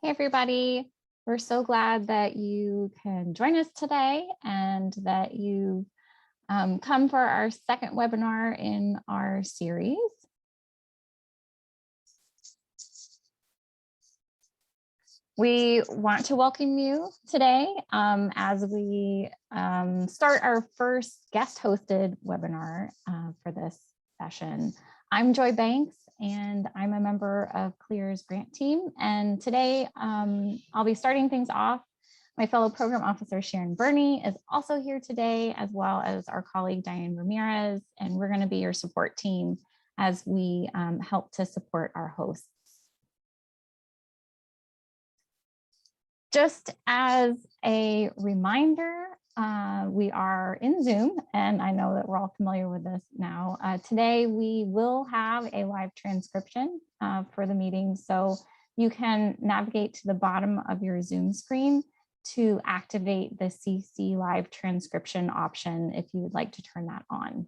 Hey, everybody. We're so glad that you can join us today and that you come for our second webinar in our series. We want to welcome you today as we start our first guest hosted webinar for this session. I'm Joy Banks and I'm a member of CLEAR's grant team. And today I'll be starting things off. My fellow program officer, Sharon Burney, is also here today, as well as our colleague, Diane Ramirez. And we're going to be your support team as we help to support our hosts. Just as a reminder, we are in Zoom, and I know that we're all familiar with this now. Today, we will have a live transcription for the meeting, so you can navigate to the bottom of your Zoom screen to activate the CC live transcription option if you would like to turn that on.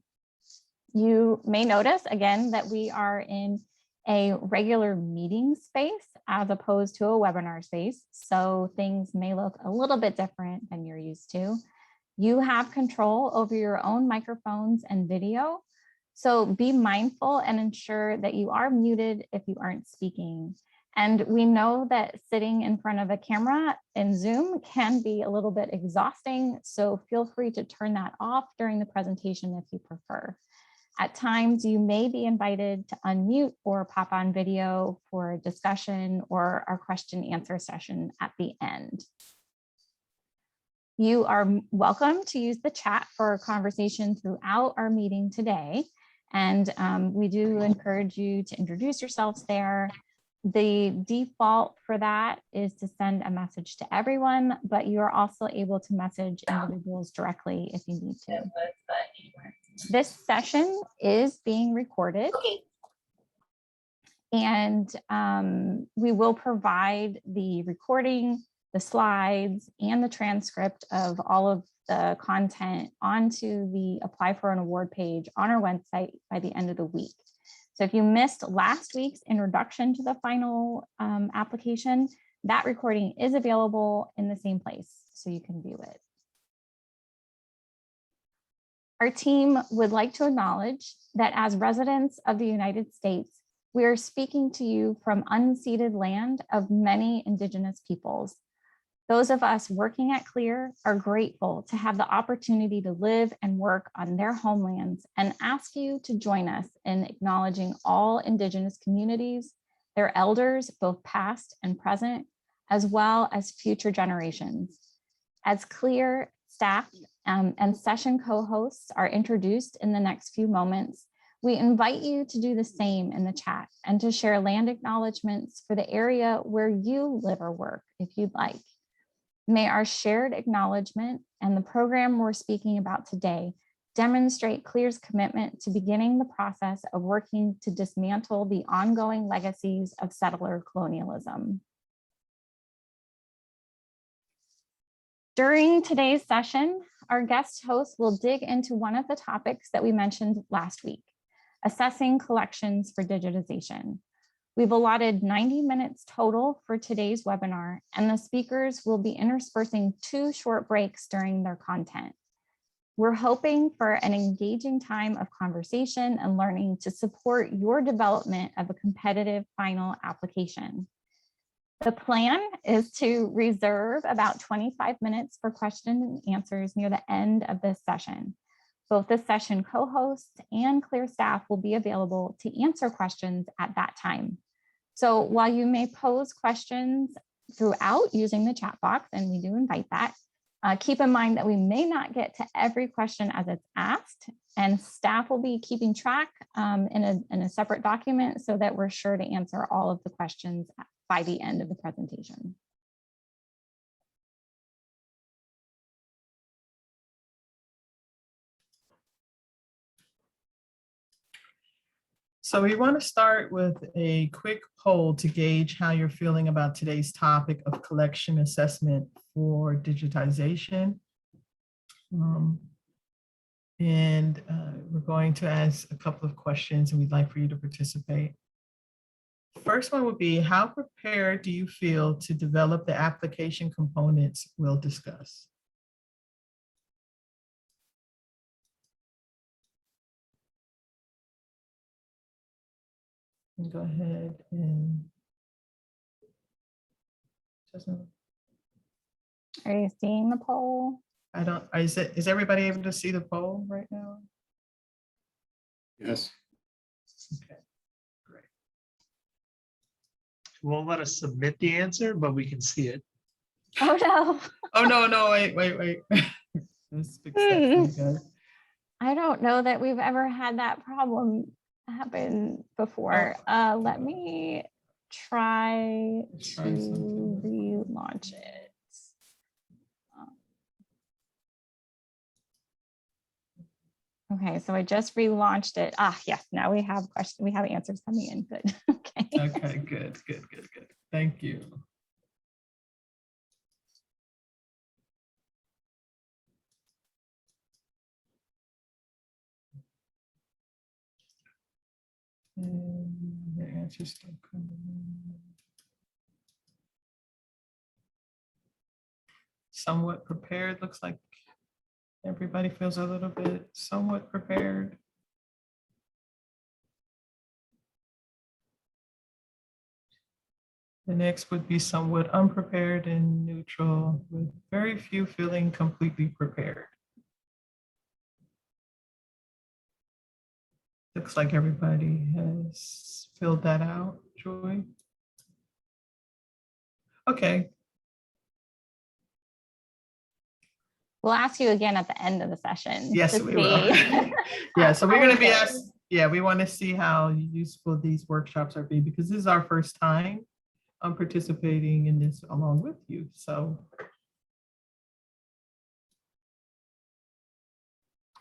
You may notice, again, that we are in a regular meeting space as opposed to a webinar space. So things may look a little bit different than you're used to. You have control over your own microphones and video. So be mindful and ensure that you are muted if you aren't speaking. And we know that sitting in front of a camera in Zoom can be a little bit exhausting. So feel free to turn that off during the presentation if you prefer. At times, you may be invited to unmute or pop on video for a discussion or our question and answer session at the end. You are welcome to use the chat for conversation throughout our meeting today. And we do encourage you to introduce yourselves there. The default for that is to send a message to everyone, but you are also able to message individuals directly if you need to. This session is being recorded. And we will provide the recording, the slides, and the transcript of all of the content onto the Apply for an Award page on our website by the end of the week. So if you missed last week's introduction to the final application, that recording is available in the same place, so you can view it. Our team would like to acknowledge that as residents of the United States, we are speaking to you from unceded land of many Indigenous peoples. Those of us working at CLEAR are grateful to have the opportunity to live and work on their homelands and ask you to join us in acknowledging all Indigenous communities, their elders, both past and present, as well as future generations. As CLEAR staff and session co-hosts are introduced in the next few moments, we invite you to do the same in the chat and to share land acknowledgements for the area where you live or work, if you'd like. May our shared acknowledgement and the program we're speaking about today demonstrate CLEAR's commitment to beginning the process of working to dismantle the ongoing legacies of settler colonialism. During today's session, our guest host will dig into one of the topics that we mentioned last week, assessing collections for digitization. We've allotted 90 minutes total for today's webinar, and the speakers will be interspersing 2 short breaks during their content. We're hoping for an engaging time of conversation and learning to support your development of a competitive final application. The plan is to reserve about 25 minutes for questions and answers near the end of this session. Both the session co-hosts and CLEAR staff will be available to answer questions at that time. So while you may pose questions throughout using the chat box, and we do invite that, keep in mind that we may not get to every question as it's asked, and staff will be keeping track in a separate document so that we're sure to answer all of the questions by the end of the presentation. So we want to start with a quick poll to gauge how you're feeling about today's topic of collection assessment for digitization. We're going to ask a couple of questions and we'd like for you to participate. First one would be, how prepared do you feel to develop the application components we'll discuss? And go ahead and Are you seeing the poll? I don't, is everybody able to see the poll right now? Yes. Okay, great. It won't let us submit the answer, but we can see it. Oh, no. Oh, no, wait. Let's fix that for you guys. I don't know that we've ever had that problem happen before. Let me try Let's to try something. relaunch it. Okay, so I just relaunched it. Yes, now we have questions. We have answers coming in. Good. Okay. Okay, good. Thank you. And the answer's still coming in. Somewhat prepared, looks like everybody feels a little bit somewhat prepared. The next would be somewhat unprepared and neutral, with very few feeling completely prepared. Looks like everybody has filled that out, Joy. Okay, We'll ask you again at the end of the session. yes, to we will. see. Yeah, so we're going to be Okay. asked, yeah, we want to see how useful these workshops are being, because this is our first time participating in this along with you. So,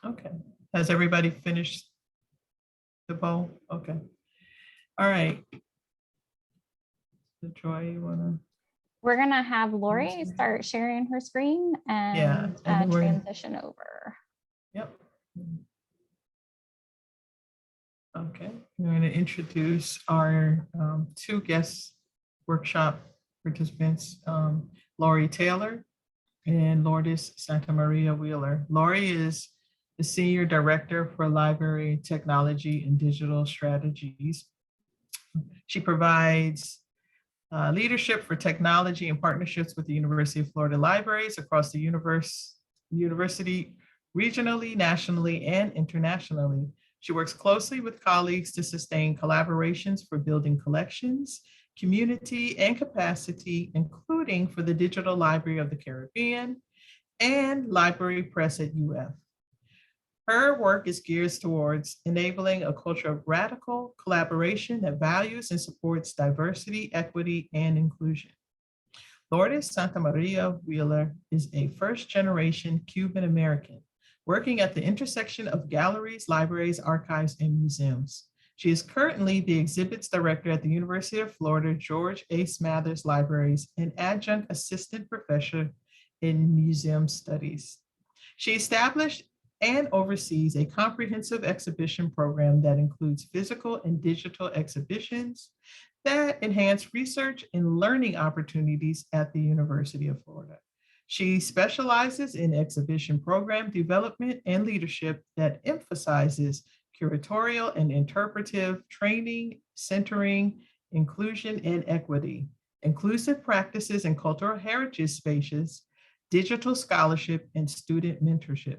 okay. Has everybody finished the poll? Okay. All right. So Joy, you want to? We're gonna have Lori start sharing her screen Yeah, and and then we're gonna- transition over. Yep. Okay, I'm going to introduce our two guest workshop participants, Lori Taylor and Lourdes Santa Maria Wheeler. Lori is the Senior Director for Library Technology and Digital Strategies. She provides leadership for technology and partnerships with the University of Florida libraries across the university, regionally, nationally, and internationally. She works closely with colleagues to sustain collaborations for building collections, community, and capacity, including for the Digital Library of the Caribbean and Library Press at UF. Her work is geared towards enabling a culture of radical collaboration that values and supports diversity, equity, and inclusion. Lourdes Santa Maria Wheeler is a first-generation Cuban American working at the intersection of galleries, libraries, archives, and museums. She is currently the exhibits director at the University of Florida George A. Smathers Libraries and adjunct assistant professor in museum studies. She established and oversees a comprehensive exhibition program that includes physical and digital exhibitions that enhance research and learning opportunities at the University of Florida. She specializes in exhibition program development and leadership that emphasizes curatorial and interpretive training, centering, inclusion and equity, inclusive practices and cultural heritage spaces, digital scholarship, and student mentorship,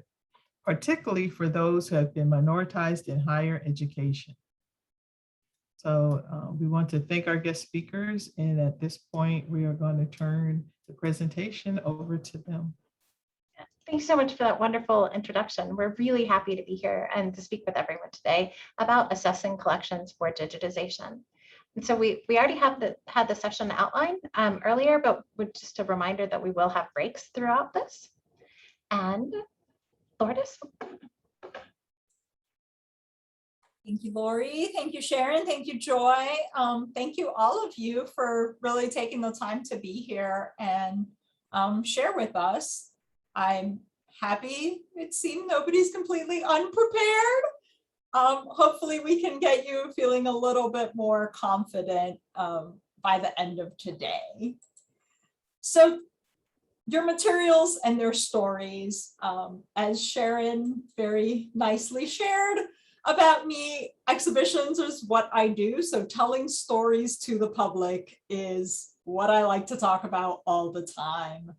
particularly for those who have been minoritized in higher education. So we want to thank our guest speakers, and at this point, we are going to turn the presentation over to them. Thanks so much for that wonderful introduction. We're really happy to be here and to speak with everyone today about assessing collections for digitization. And so we already had the session outlined earlier, but just a reminder that we will have breaks throughout this. And Lourdes. Thank you, Lori. Thank you, Sharon. Thank you, Joy. Thank you, all of you, for really taking the time to be here and share with us. I'm happy it seemed nobody's completely unprepared. hopefully we can get you feeling a little bit more confident by the end of today. So your materials and their stories, as Sharon very nicely shared about me, exhibitions is what I do. So telling stories to the public is what I like to talk about all the time.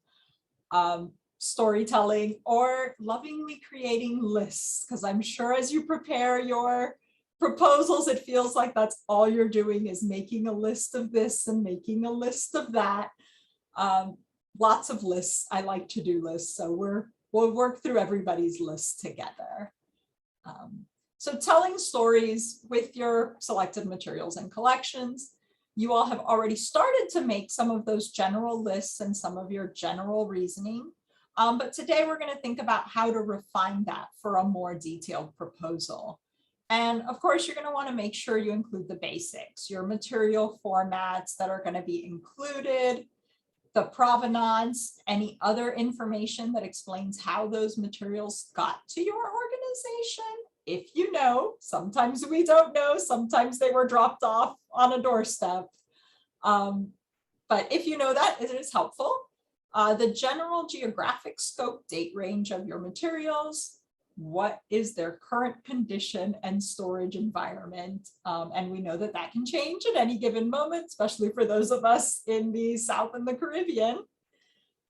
Storytelling or lovingly creating lists, because I'm sure as you prepare your proposals, it feels like that's all you're doing is making a list of this and making a list of that. Lots of lists. I like to-do lists, so we'll work through everybody's list together. So telling stories with your selected materials and collections, you all have already started to make some of those general lists and some of your general reasoning. But today we're going to think about how to refine that for a more detailed proposal. And of course, you're going to want to make sure you include the basics, your material formats that are going to be included, the provenance, any other information that explains how those materials got to your organization. If you know, sometimes we don't know, sometimes they were dropped off on a doorstep. But if you know that, it is helpful. The general geographic scope, date range of your materials, what is their current condition and storage environment. And we know that that can change at any given moment, especially for those of us in the South and the Caribbean.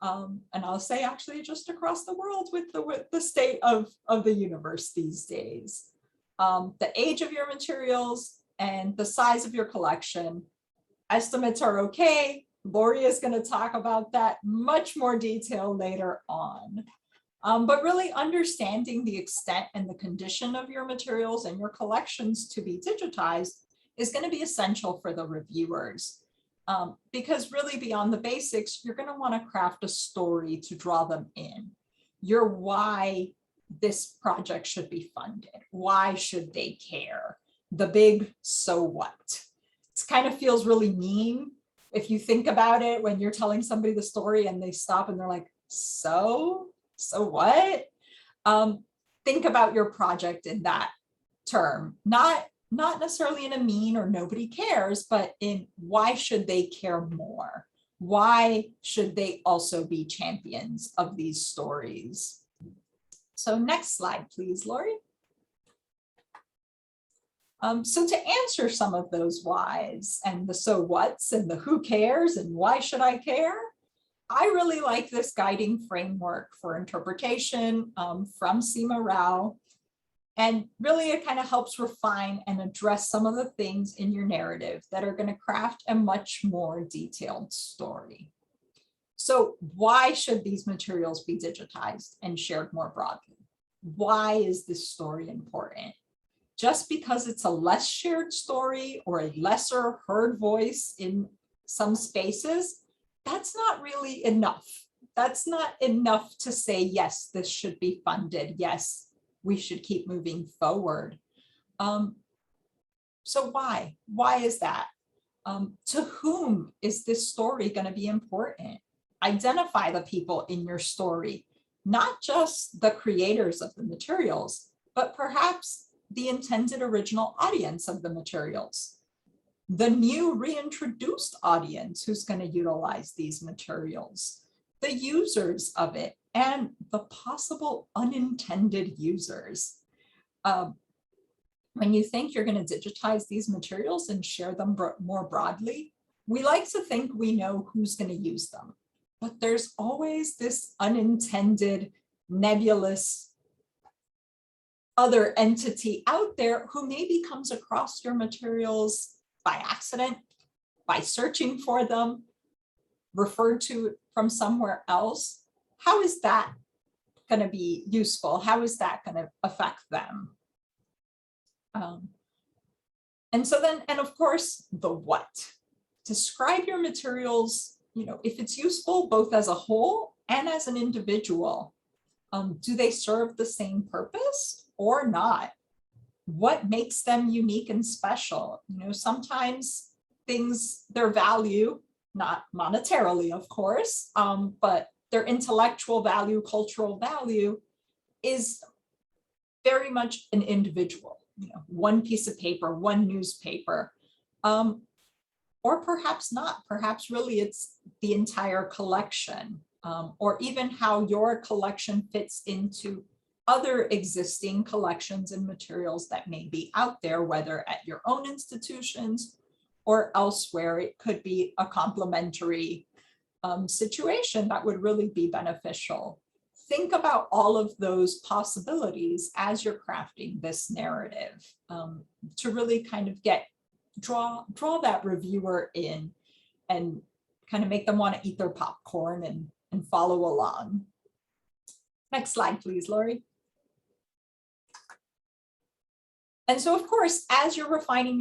And I'll say actually just across the world with the state of the universe these days. The age of your materials and the size of your collection. Estimates are okay. Lori is going to talk about that much more detail later on. But really understanding the extent and the condition of your materials and your collections to be digitized is going to be essential for the reviewers. Because really beyond the basics, you're going to want to craft a story to draw them in. Your why this project should be funded. Why should they care? The big so what? It kind of feels really mean if you think about it when you're telling somebody the story and they stop and they're like, so what? Think about your project in that term, not necessarily in a mean or nobody cares, but in why should they care more? Why should they also be champions of these stories? So next slide, please, Lori. So to answer some of those whys and the so whats and the who cares and why should I care, I really like this guiding framework for interpretation from Seema Rao. And really it kind of helps refine and address some of the things in your narrative that are going to craft a much more detailed story. So why should these materials be digitized and shared more broadly? Why is this story important? Just because it's a less shared story or a lesser heard voice in some spaces, that's not really enough. That's not enough to say, yes, this should be funded. Yes, we should keep moving forward. So why? Why is that? To whom is this story going to be important? Identify the people in your story, not just the creators of the materials, but perhaps the intended original audience of the materials, the new reintroduced audience who's going to utilize these materials, the users of it, and the possible unintended users. When you think you're going to digitize these materials and share them more broadly, we like to think we know who's going to use them, but there's always this unintended, nebulous other entity out there who maybe comes across your materials by accident, by searching for them, referred to from somewhere else. How is that going to be useful? How is that going to affect them? And so then, and of course, the what. Describe your materials, if it's useful both as a whole and as an individual. Do they serve the same purpose or not? What makes them unique and special? Sometimes things, their value, not monetarily, of course, but their intellectual value, cultural value is very much an individual. one piece of paper, one newspaper, or perhaps not. Perhaps really it's the entire collection, or even how your collection fits into other existing collections and materials that may be out there, whether at your own institutions or elsewhere. It could be a complementary situation that would really be beneficial. Think about all of those possibilities as you're crafting this narrative, to really kind of draw that reviewer in and kind of make them want to eat their popcorn and follow along. Next slide, please, Lori. And so, of course, as you're refining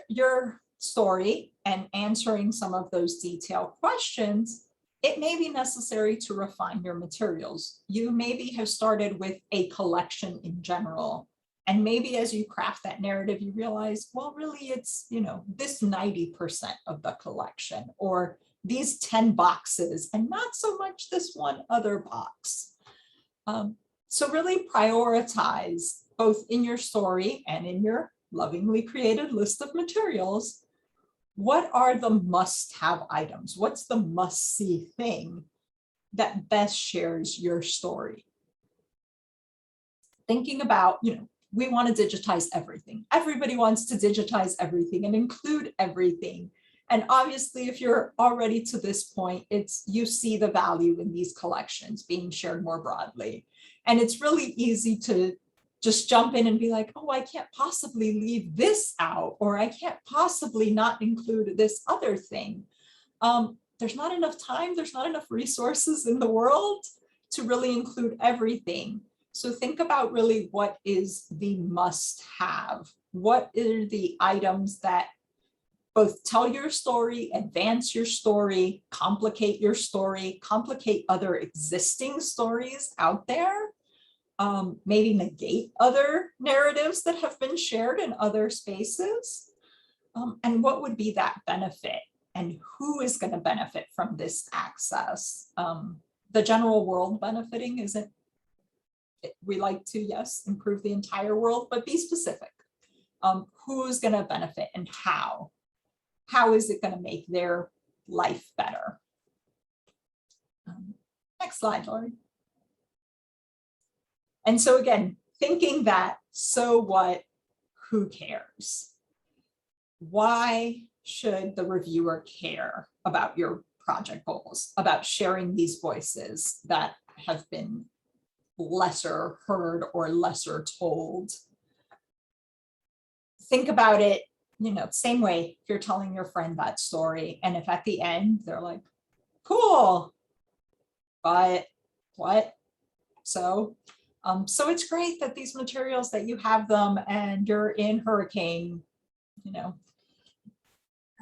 your story and answering some of those detailed questions, it may be necessary to refine your materials. You maybe have started with a collection in general, and maybe as you craft that narrative, you realize, well, really it's, this 90% of the collection, or these 10 boxes, and not so much this one other box. So really prioritize both in your story and in your lovingly created list of materials. What are the must-have items? What's the must-see thing that best shares your story? Thinking about, we want to digitize everything. Everybody wants to digitize everything and include everything. And obviously, if you're already to this point, you see the value in these collections being shared more broadly. And it's really easy to just jump in and be like, oh, I can't possibly leave this out, or I can't possibly not include this other thing. There's not enough time, there's not enough resources in the world to really include everything. So think about really what is the must-have. What are the items that both tell your story, advance your story, complicate your story, complicate other existing stories out there, maybe negate other narratives that have been shared in other spaces, and what would be that benefit, and who is going to benefit from this access? The general world benefiting isn't, we like to, yes, improve the entire world, but be specific. Who's going to benefit and how? How is it going to make their life better? Next slide, Lori. And so again, thinking that, so what, who cares? Why should the reviewer care about your project goals, about sharing these voices that have been lesser heard or lesser told? Think about it, same way if you're telling your friend that story, and if at the end they're like, cool, but what? So it's great that these materials, that you have them and you're in hurricane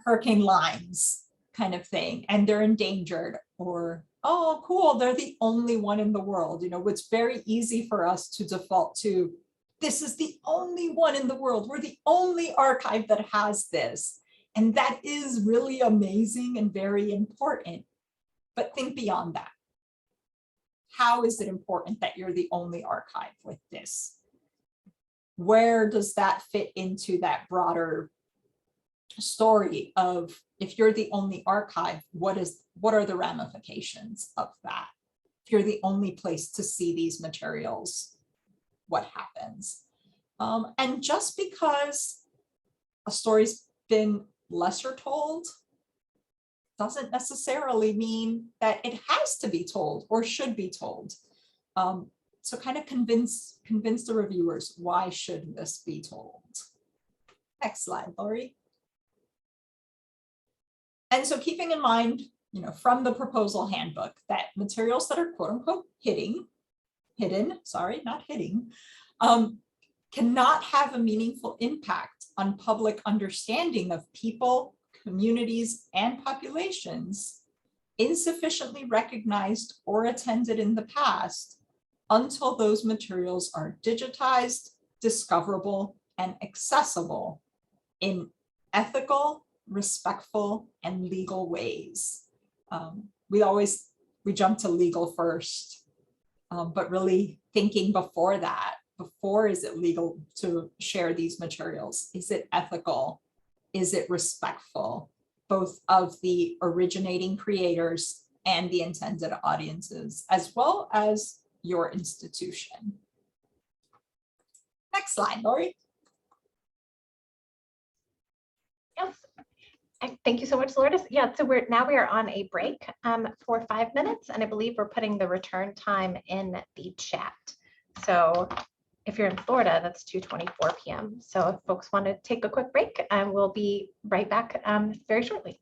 lines kind of thing, and they're endangered, or, oh, cool, they're the only one in the world. It's very easy for us to default to, this is the only one in the world. We're the only archive that has this. And that is really amazing and very important. But think beyond that. How is it important that you're the only archive with this? Where does that fit into that broader story of, if you're the only archive, what are the ramifications of that? If you're the only place to see these materials, what happens? And just because a story's been lesser told doesn't necessarily mean that it has to be told or should be told. So kind of convince the reviewers, why should this be told? Next slide, Lori. And so keeping in mind, from the proposal handbook, that materials that are quote unquote hidden, cannot have a meaningful impact on public understanding of people, communities, and populations insufficiently recognized or attended in the past until those materials are digitized, discoverable, and accessible in ethical, respectful, and legal ways. We jump to legal first, but really thinking before that, before, is it legal to share these materials? Is it ethical? Is it respectful, both of the originating creators and the intended audiences, as well as your institution? Next slide, Lori. Yes. Thank you so much, Lourdes. Yeah, so we are on a break for 5 minutes, and I believe we're putting the return time in the chat. So if you're in Florida, that's 2:24 p.m. So if folks want to take a quick break, we'll be right back very shortly.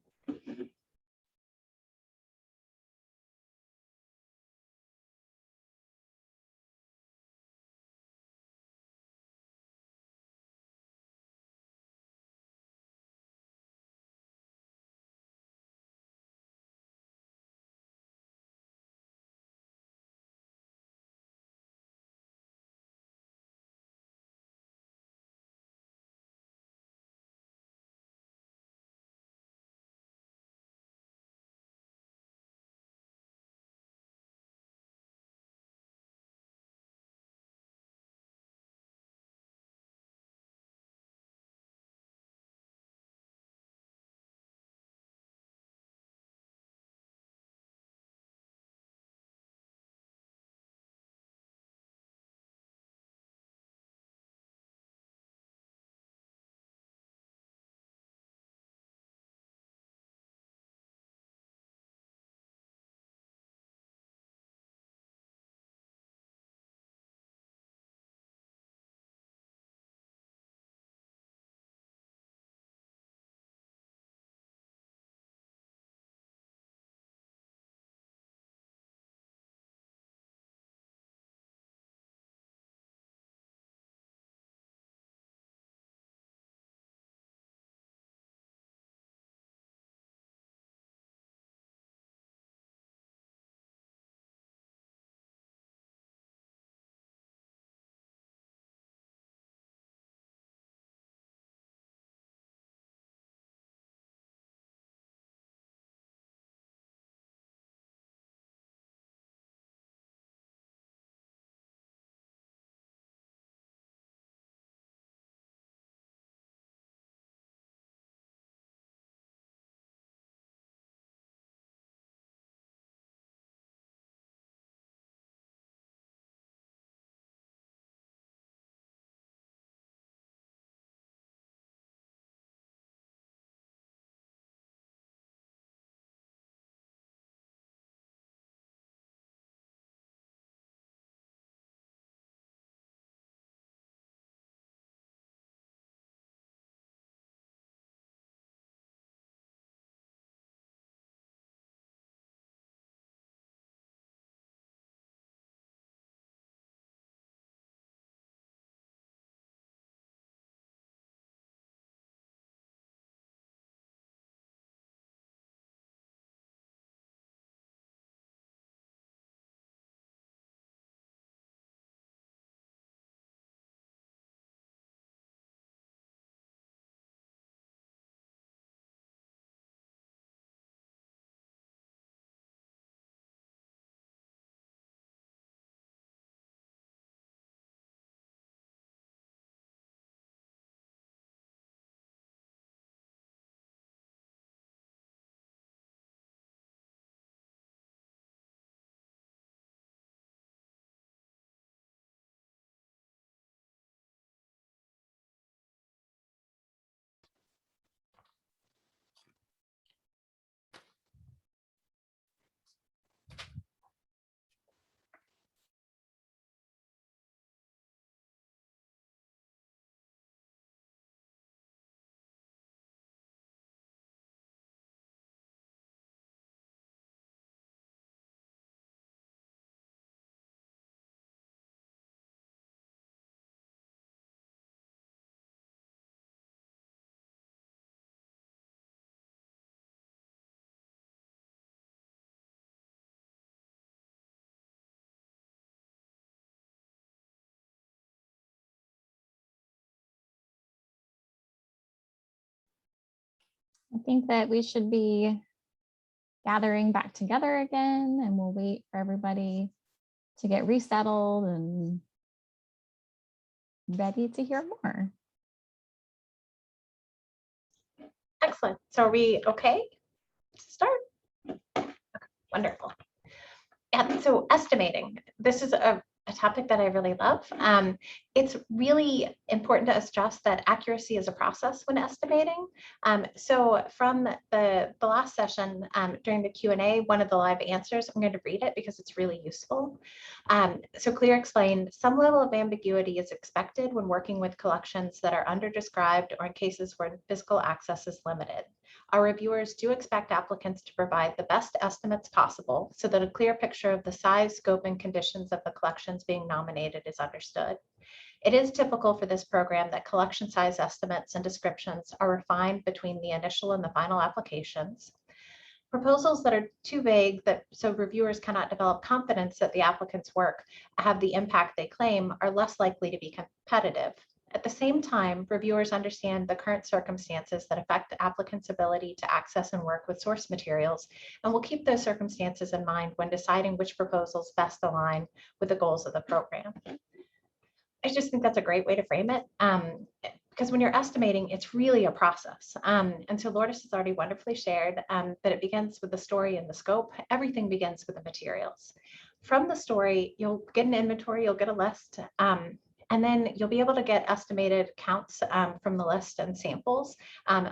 I think that we should be gathering back together again, and we'll wait for everybody to get resettled and ready to hear more. Excellent. So are we okay to start? Okay, wonderful. Yeah, so estimating. This is a topic that I really love. It's really important to stress that accuracy is a process when estimating. So from the last session during the Q&A, one of the live answers, I'm going to read it because it's really useful. So Clear explained, some level of ambiguity is expected when working with collections that are under-described or in cases where physical access is limited. Our reviewers do expect applicants to provide the best estimates possible so that a clear picture of the size, scope, and conditions of the collections being nominated is understood. It is typical for this program that collection size estimates and descriptions are refined between the initial and the final applications. Proposals that are too vague so reviewers cannot develop confidence that the applicant's work have the impact they claim are less likely to be competitive. At the same time, reviewers understand the current circumstances that affect the applicant's ability to access and work with source materials, and will keep those circumstances in mind when deciding which proposals best align with the goals of the program. I just think that's a great way to frame it. Because when you're estimating, it's really a process. And so Lourdes has already wonderfully shared that it begins with the story and the scope. Everything begins with the materials. From the story, you'll get an inventory, you'll get a list, and then you'll be able to get estimated counts from the list and samples,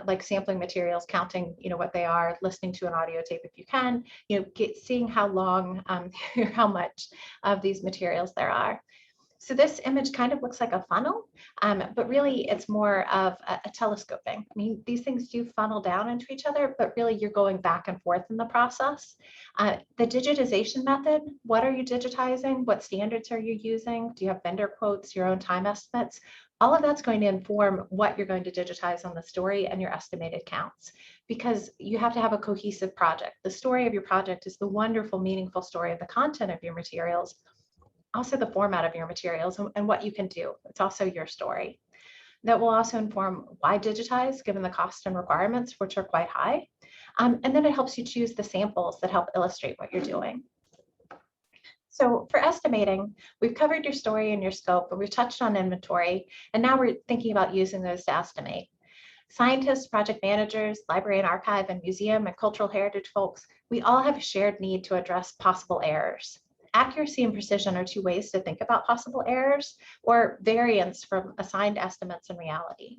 like sampling materials, counting, what they are, listening to an audio tape if you can, seeing how long, how much of these materials there are. So this image kind of looks like a funnel, but really it's more of a telescoping. I mean, these things do funnel down into each other, but really you're going back and forth in the process. The digitization method, what are you digitizing? What standards are you using? Do you have vendor quotes, your own time estimates? All of that's going to inform what you're going to digitize on the story and your estimated counts, because you have to have a cohesive project. The story of your project is the wonderful, meaningful story of the content of your materials, also the format of your materials and what you can do. It's also your story. That will also inform why digitize, given the cost and requirements, which are quite high. And then it helps you choose the samples that help illustrate what you're doing. So for estimating, we've covered your story and your scope, and we've touched on inventory, and now we're thinking about using those to estimate. Scientists, project managers, library and archive, and museum and cultural heritage folks, we all have a shared need to address possible errors. Accuracy and precision are two ways to think about possible errors or variance from assigned estimates and reality.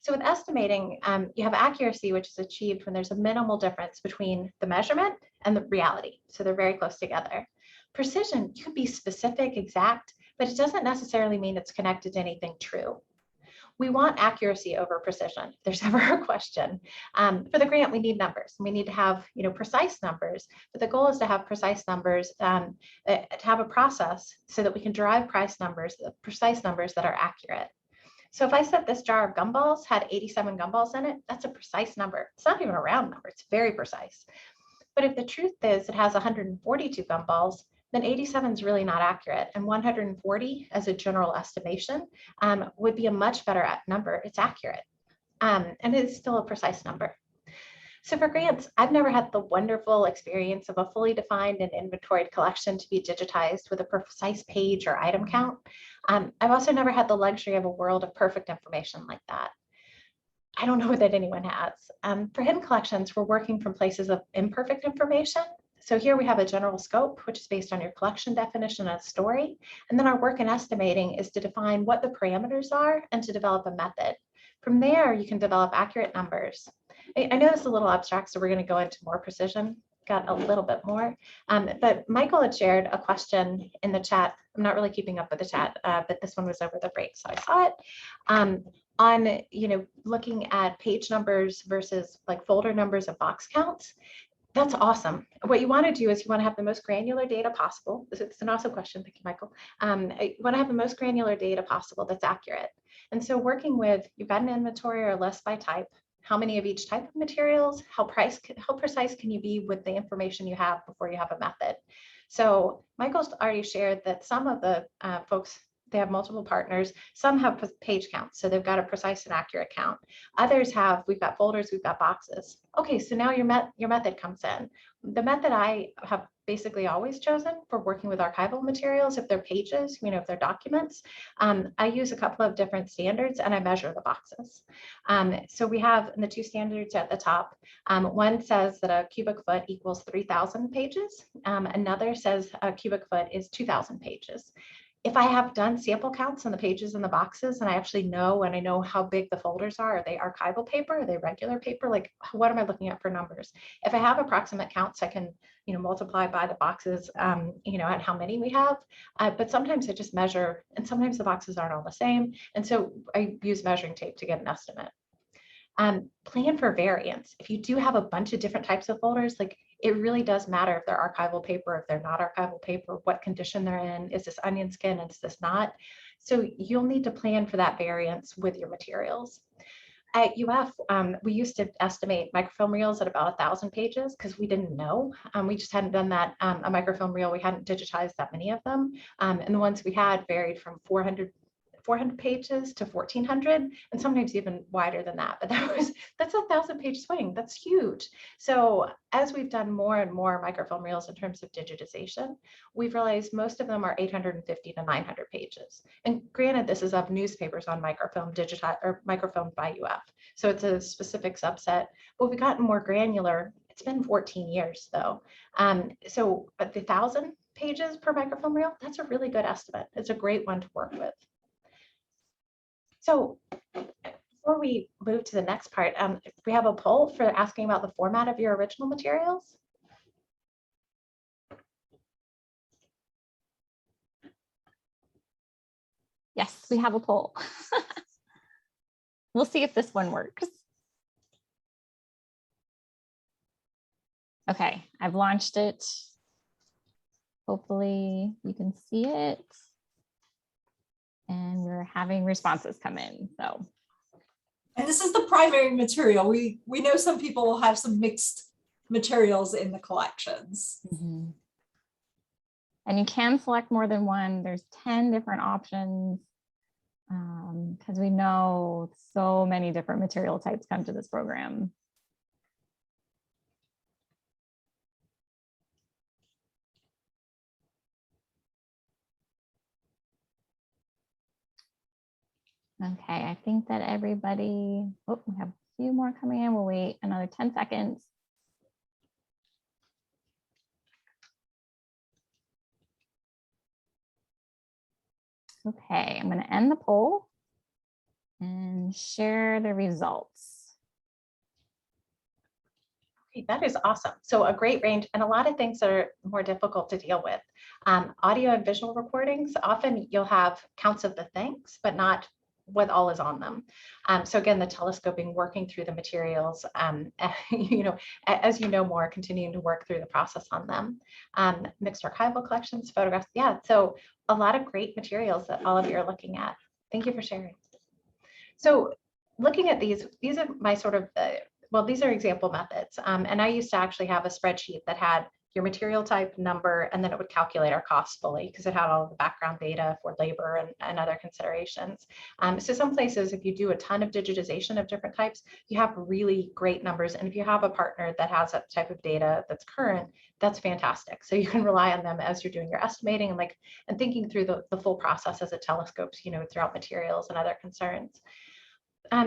So with estimating, you have accuracy, which is achieved when there's a minimal difference between the measurement and the reality. So they're very close together. Precision, you could be specific, exact, but it doesn't necessarily mean it's connected to anything true. We want accuracy over precision, if there's ever a question. For the grant, we need numbers. We need to have precise numbers, but the goal is to have precise numbers, to have a process so that we can derive precise numbers that are accurate. So if I said this jar of gumballs had 87 gumballs in it, that's a precise number. It's not even a round number, it's very precise. But if the truth is it has 142 gumballs, then 87 is really not accurate. And 140 as a general estimation would be a much better number. It's accurate. And it's still a precise number. So for grants, I've never had the wonderful experience of a fully defined and inventoried collection to be digitized with a precise page or item count. I've also never had the luxury of a world of perfect information like that. I don't know that anyone has. For hidden collections, we're working from places of imperfect information. So here we have a general scope, which is based on your collection definition and story. And then our work in estimating is to define what the parameters are and to develop a method. From there, you can develop accurate numbers. I know this is a little abstract, so we're going to go into more precision. Got a little bit more. But Michael had shared a question in the chat. I'm not really keeping up with the chat, but this one was over the break, so I saw it. On looking at page numbers versus like folder numbers and box counts. That's awesome. What you want to do is you want to have the most granular data possible. It's an awesome question. Thank you, Michael. You want to have the most granular data possible that's accurate. And so working with, you've got an inventory or a list by type, how many of each type of materials, how precise can you be with the information you have before you have a method? So Michael's already shared that some of the folks, they have multiple partners. Some have page counts, so they've got a precise and accurate count. Others have, we've got folders, we've got boxes. Okay, so now your method comes in. The method I have basically always chosen for working with archival materials. If they're pages, if they're documents, I use a couple of different standards and I measure the boxes. So we have the two standards at the top. One says that a cubic foot equals 3,000 pages. Another says a cubic foot is 2,000 pages. If I have done sample counts on the pages and the boxes, and I actually know, and I know how big the folders are they archival paper? Are they regular paper? Like, what am I looking at for numbers? If I have approximate counts, I can, multiply by the boxes, at how many we have. But sometimes I just measure, and sometimes the boxes aren't all the same. And so I use measuring tape to get an estimate. Plan for variance. If you do have a bunch of different types of folders, like it really does matter if they're archival paper, if they're not archival paper, what condition they're in, is this onion skin, is this not? So you'll need to plan for that variance with your materials. At UF, we used to estimate microfilm reels at about 1,000 pages because we didn't know. We just hadn't done that. A microfilm reel, we hadn't digitized that many of them. And the ones we had varied from 400 pages to 1,400, and sometimes even wider than that. But that's a 1,000-page swing. That's huge. So as we've done more and more microfilm reels in terms of digitization, we've realized most of them are 850 to 900 pages. And granted, this is of newspapers on microfilm or microfilmed by UF. So it's a specific subset, but we've gotten more granular. It's been 14 years though. So at the 1,000 pages per microfilm reel, that's a really good estimate. It's a great one to work with. So before we move to the next part, we have a poll for asking about the format of your original materials. Yes, we have a poll. We'll see if this one works. Okay, I've launched it. Hopefully you can see it. And we're having responses come in, so. And this is the primary material. We know some people will have some mixed materials in the collections. Mm-hmm. And you can select more than one. There's 10 different options because we know so many different material types come to this program. Okay, I think that everybody, oh, we have a few more coming in. We'll wait another 10 seconds. Okay, I'm going to end the poll and share the results. Okay, that is awesome. So a great range and a lot of things that are more difficult to deal with. Audio and visual recordings, often you'll have counts of the things, but not what all is on them. So again, the telescoping, working through the materials, as you know more, continuing to work through the process on them. Mixed archival collections, photographs, yeah. So a lot of great materials that all of you are looking at. Thank you for sharing. So looking at these are my sort of, these are example methods. And I used to actually have a spreadsheet that had your material type, number, and then it would calculate our costs fully because it had all of the background data for labor and other considerations. So some places, if you do a ton of digitization of different types, you have really great numbers. And if you have a partner that has that type of data that's current, that's fantastic. So you can rely on them as you're doing your estimating and thinking through the full process as it telescopes, throughout materials and other concerns.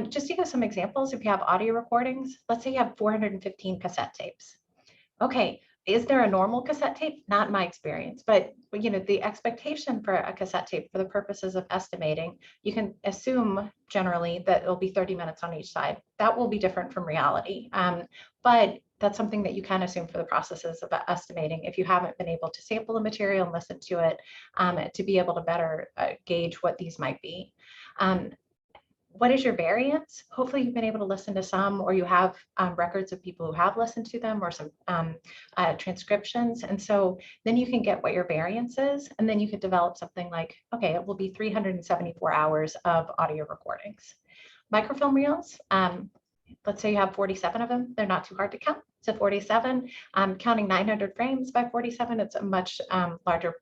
Just to give some examples, if you have audio recordings, let's say you have 415 cassette tapes. Okay, is there a normal cassette tape? Not in my experience, but the expectation for a cassette tape for the purposes of estimating, you can assume generally that it'll be 30 minutes on each side. That will be different from reality, but that's something that you can assume for the processes of estimating if you haven't been able to sample the material and listen to it to be able to better gauge what these might be. What is your variance? Hopefully you've been able to listen to some, or you have records of people who have listened to them, or some transcriptions. And so then you can get what your variance is, and then you could develop something like, okay, it will be 374 hours of audio recordings. Microfilm reels, let's say you have 47 of them. They're not too hard to count. So 47, counting 900 frames by 47, it's a much larger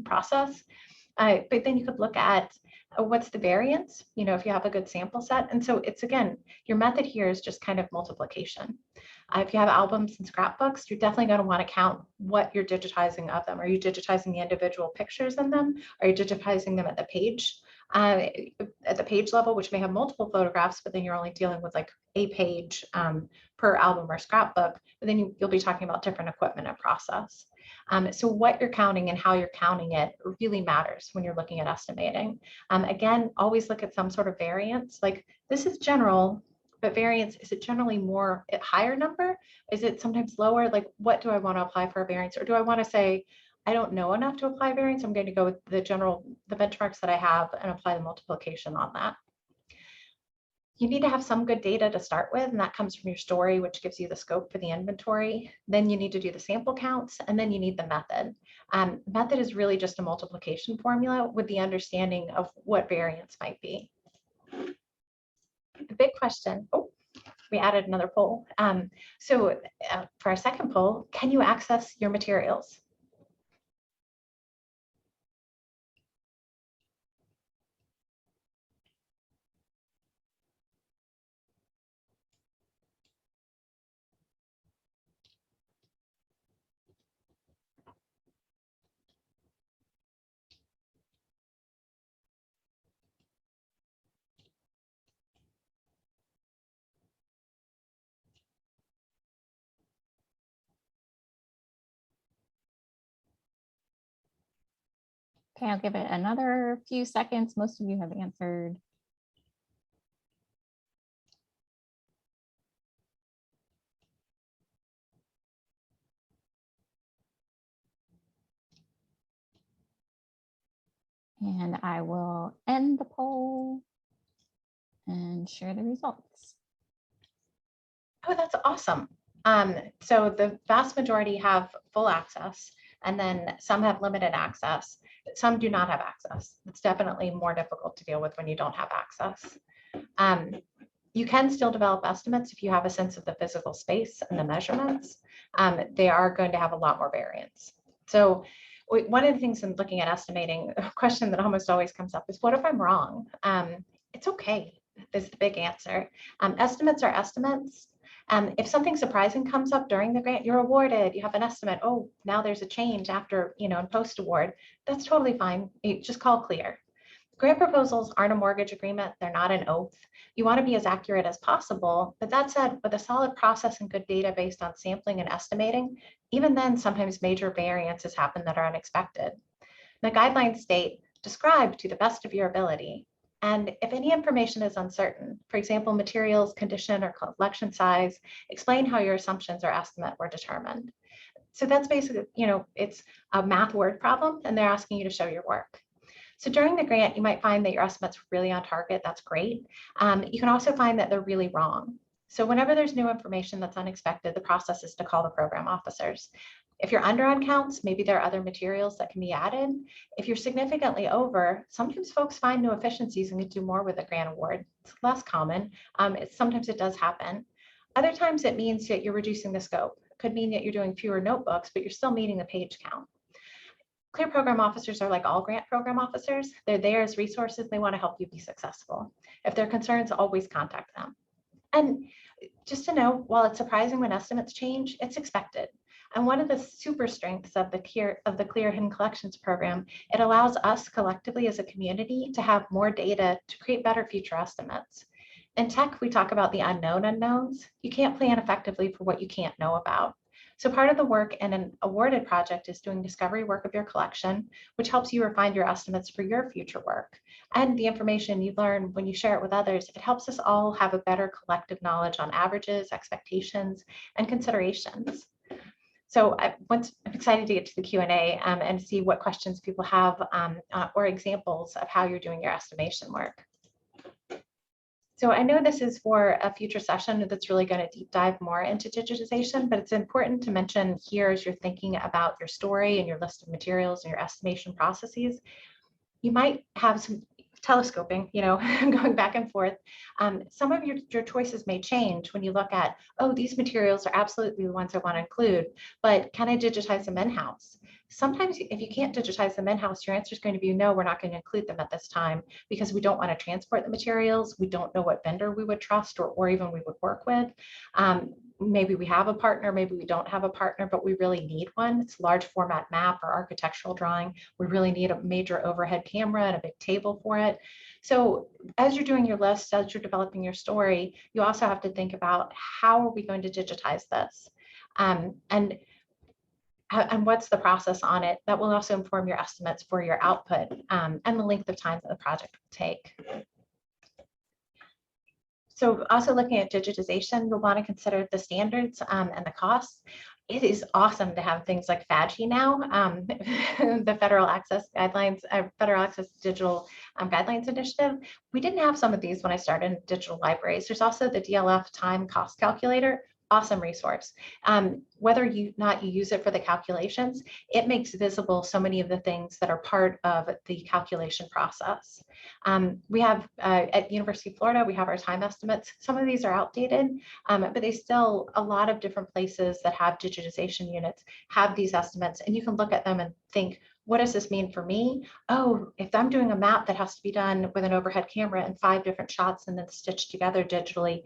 process. But then you could look at What's the variance, if you have a good sample set. And so it's, again, your method here is just kind of multiplication. If you have albums and scrapbooks, you're definitely going to want to count what you're digitizing of them. Are you digitizing the individual pictures in them? Are you digitizing them at the page level, which may have multiple photographs, but then you're only dealing with like a page per album or scrapbook, but then you'll be talking about different equipment and process. So what you're counting and how you're counting it really matters when you're looking at estimating. Again, always look at some sort of variance. Like, this is general, but variance, is it generally more at higher number? Is it sometimes lower? Like, what do I want to apply for a variance? Or do I want to say, I don't know enough to apply variance, I'm going to go with the benchmarks that I have and apply the multiplication on that. You need to have some good data to start with, and that comes from your story, which gives you the scope for the inventory. Then you need to do the sample counts, and then you need the method. Method is really just a multiplication formula with the understanding of what variance might be. The big question, we added another poll. For our second poll, can you access your materials? Okay, I'll give it another few seconds. Most of you have answered. And I will end the poll and share the results. Oh, that's awesome. So the vast majority have full access, and then some have limited access, but some do not have access. It's definitely more difficult to deal with when you don't have access. You can still develop estimates if you have a sense of the physical space and the measurements. They are going to have a lot more variance. So one of the things in looking at estimating, a question that almost always comes up is, what if I'm wrong? It's okay, is the big answer. Estimates are estimates. If something surprising comes up during the grant, you're awarded, you have an estimate, oh, now there's a change after, in post-award, that's totally fine. You just call clear. Grant proposals aren't a mortgage agreement. They're not an oath. You want to be as accurate as possible. But that said, with a solid process and good data based on sampling and estimating, even then, sometimes major variances happen that are unexpected. The guidelines state, describe to the best of your ability. And if any information is uncertain, for example, materials, condition, or collection size, explain how your assumptions or estimate were determined. So that's basically, it's a math word problem, and they're asking you to show your work. So during the grant, you might find that your estimate's really on target. That's great. You can also find that they're really wrong. So whenever there's new information that's unexpected, the process is to call the program officers. If you're under on counts, maybe there are other materials that can be added. If you're significantly over, sometimes folks find new efficiencies and can do more with a grant award. It's less common. Sometimes it does happen. Other times it means that you're reducing the scope. It could mean that you're doing fewer notebooks, but you're still meeting the page count. CLEAR program officers are like all grant program officers. They're there as resources. They want to help you be successful. If there are concerns, always contact them. And just to know, while it's surprising when estimates change, it's expected. And one of the super strengths of the CLEAR Hidden Collections program, it allows us collectively as a community to have more data to create better future estimates. In tech, we talk about the unknown unknowns. You can't plan effectively for what you can't know about. So part of the work in an awarded project is doing discovery work of your collection, which helps you refine your estimates for your future work. And the information you learn when you share it with others, it helps us all have a better collective knowledge on averages, expectations, and considerations. So I'm excited to get to the Q&A and see what questions people have or examples of how you're doing your estimation work. So I know this is for a future session that's really going to deep dive more into digitization, but it's important to mention here as you're thinking about your story and your list of materials and your estimation processes, you might have some telescoping, going back and forth. Some of your choices may change when you look at, oh, these materials are absolutely the ones I want to include, but can I digitize them in-house? Sometimes if you can't digitize them in-house, your answer is going to be no, we're not going to include them at this time because we don't want to transport the materials. We don't know what vendor we would trust or even we would work with. Maybe we have a partner, maybe we don't have a partner, but we really need one. It's a large format map or architectural drawing. We really need a major overhead camera and a big table for it. So as you're doing your list, as you're developing your story, you also have to think about how are we going to digitize this? And what's the process on it? That will also inform your estimates for your output and the length of time that the project will take. So also looking at digitization, you'll want to consider the standards and the costs. It is awesome to have things like FADGI now, the Federal Access Guidelines, Federal Access Digital Guidelines Initiative. We didn't have some of these when I started in digital libraries. There's also the DLF time cost calculator. Awesome resource. Whether you use it for the calculations, it makes visible so many of the things that are part of the calculation process. We have at University of Florida, we have our time estimates. Some of these are outdated, but they still, a lot of different places that have digitization units have these estimates, and you can look at them and think, what does this mean for me? Oh, if I'm doing a map that has to be done with an overhead camera and 5 different shots and then stitched together digitally,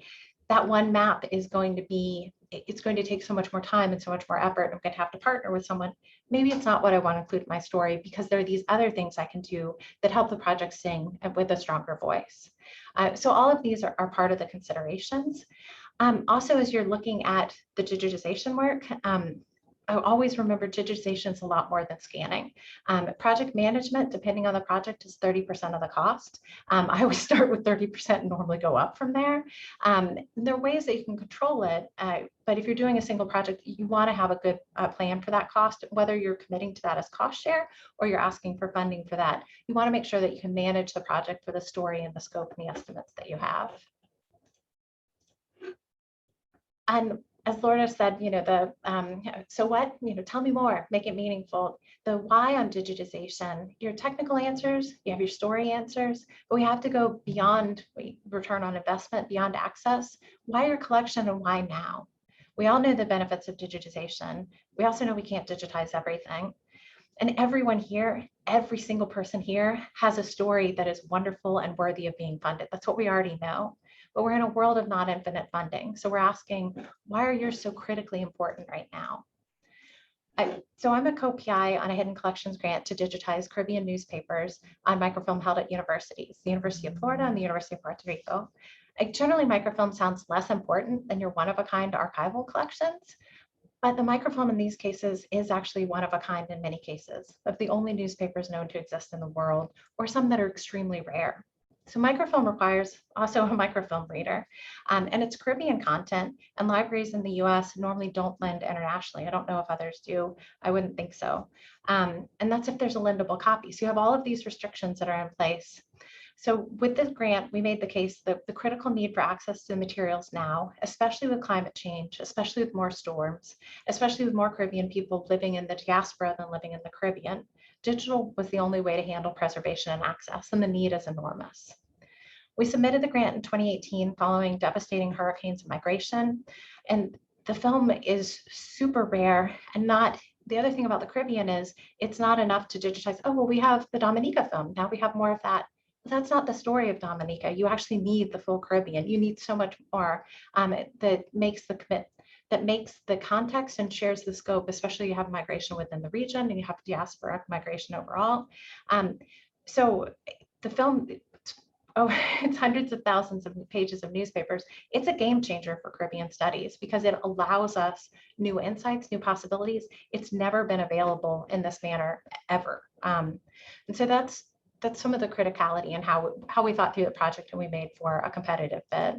that one map is going to be, it's going to take so much more time and so much more effort. I'm going to have to partner with someone. Maybe it's not what I want to include in my story because there are these other things I can do that help the project sing with a stronger voice. So all of these are part of the considerations. Also, as you're looking at the digitization work, I always remember digitization is a lot more than scanning. Project management, depending on the project, is 30% of the cost. I always start with 30% and normally go up from there. There are ways that you can control it, but if you're doing a single project, you want to have a good plan for that cost, whether you're committing to that as cost share or you're asking for funding for that. You want to make sure that you can manage the project for the story and the scope and the estimates that you have. And as Laura said, so what, tell me more, make it meaningful. The why on digitization, your technical answers, you have your story answers, but we have to go beyond return on investment, beyond access. Why your collection and why now? We all know the benefits of digitization. We also know we can't digitize everything. And everyone here, every single person here has a story that is wonderful and worthy of being funded. That's what we already know. But we're in a world of not infinite funding. So we're asking, why are yours so critically important right now? So I'm a co-PI on a hidden collections grant to digitize Caribbean newspapers on microfilm held at universities, the University of Florida and the University of Puerto Rico. Generally, microfilm sounds less important than your one-of-a-kind archival collections, but the microfilm in these cases is actually one of a kind in many cases, of the only newspapers known to exist in the world, or some that are extremely rare. So microfilm requires also a microfilm reader, and it's Caribbean content, and libraries in the US normally don't lend internationally. I don't know if others do. I wouldn't think so. And that's if there's a lendable copy. So you have all of these restrictions that are in place. So with this grant, we made the case that the critical need for access to the materials now, especially with climate change, especially with more storms, especially with more Caribbean people living in the diaspora than living in the Caribbean, digital was the only way to handle preservation and access, and the need is enormous. We submitted the grant in 2018 following devastating hurricanes and migration, and the film is super rare and not, the other thing about the Caribbean is it's not enough to digitize, oh, well, we have the Dominica film, now we have more of that. That's not the story of Dominica. You actually need the full Caribbean. You need so much more that makes the context and shares the scope, especially you have migration within the region and you have diaspora migration overall. So the film, it's hundreds of thousands of pages of newspapers. It's a game changer for Caribbean studies because it allows us new insights, new possibilities. It's never been available in this manner ever. And so that's some of the criticality and how we thought through the project and we made for a competitive bid.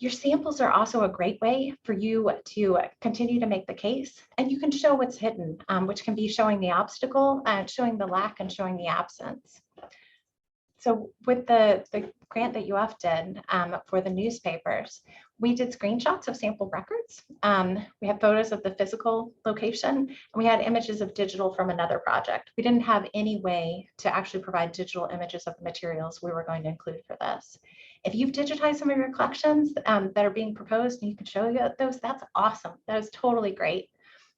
Your samples are also a great way for you to continue to make the case, and you can show what's hidden, which can be showing the obstacle, showing the lack, and showing the absence. So with the grant that UF did for the newspapers, we did screenshots of sample records. We had photos of the physical location, and we had images of digital from another project. We didn't have any way to actually provide digital images of the materials we were going to include for this. If you've digitized some of your collections that are being proposed and you can show you those, that's awesome. That is totally great.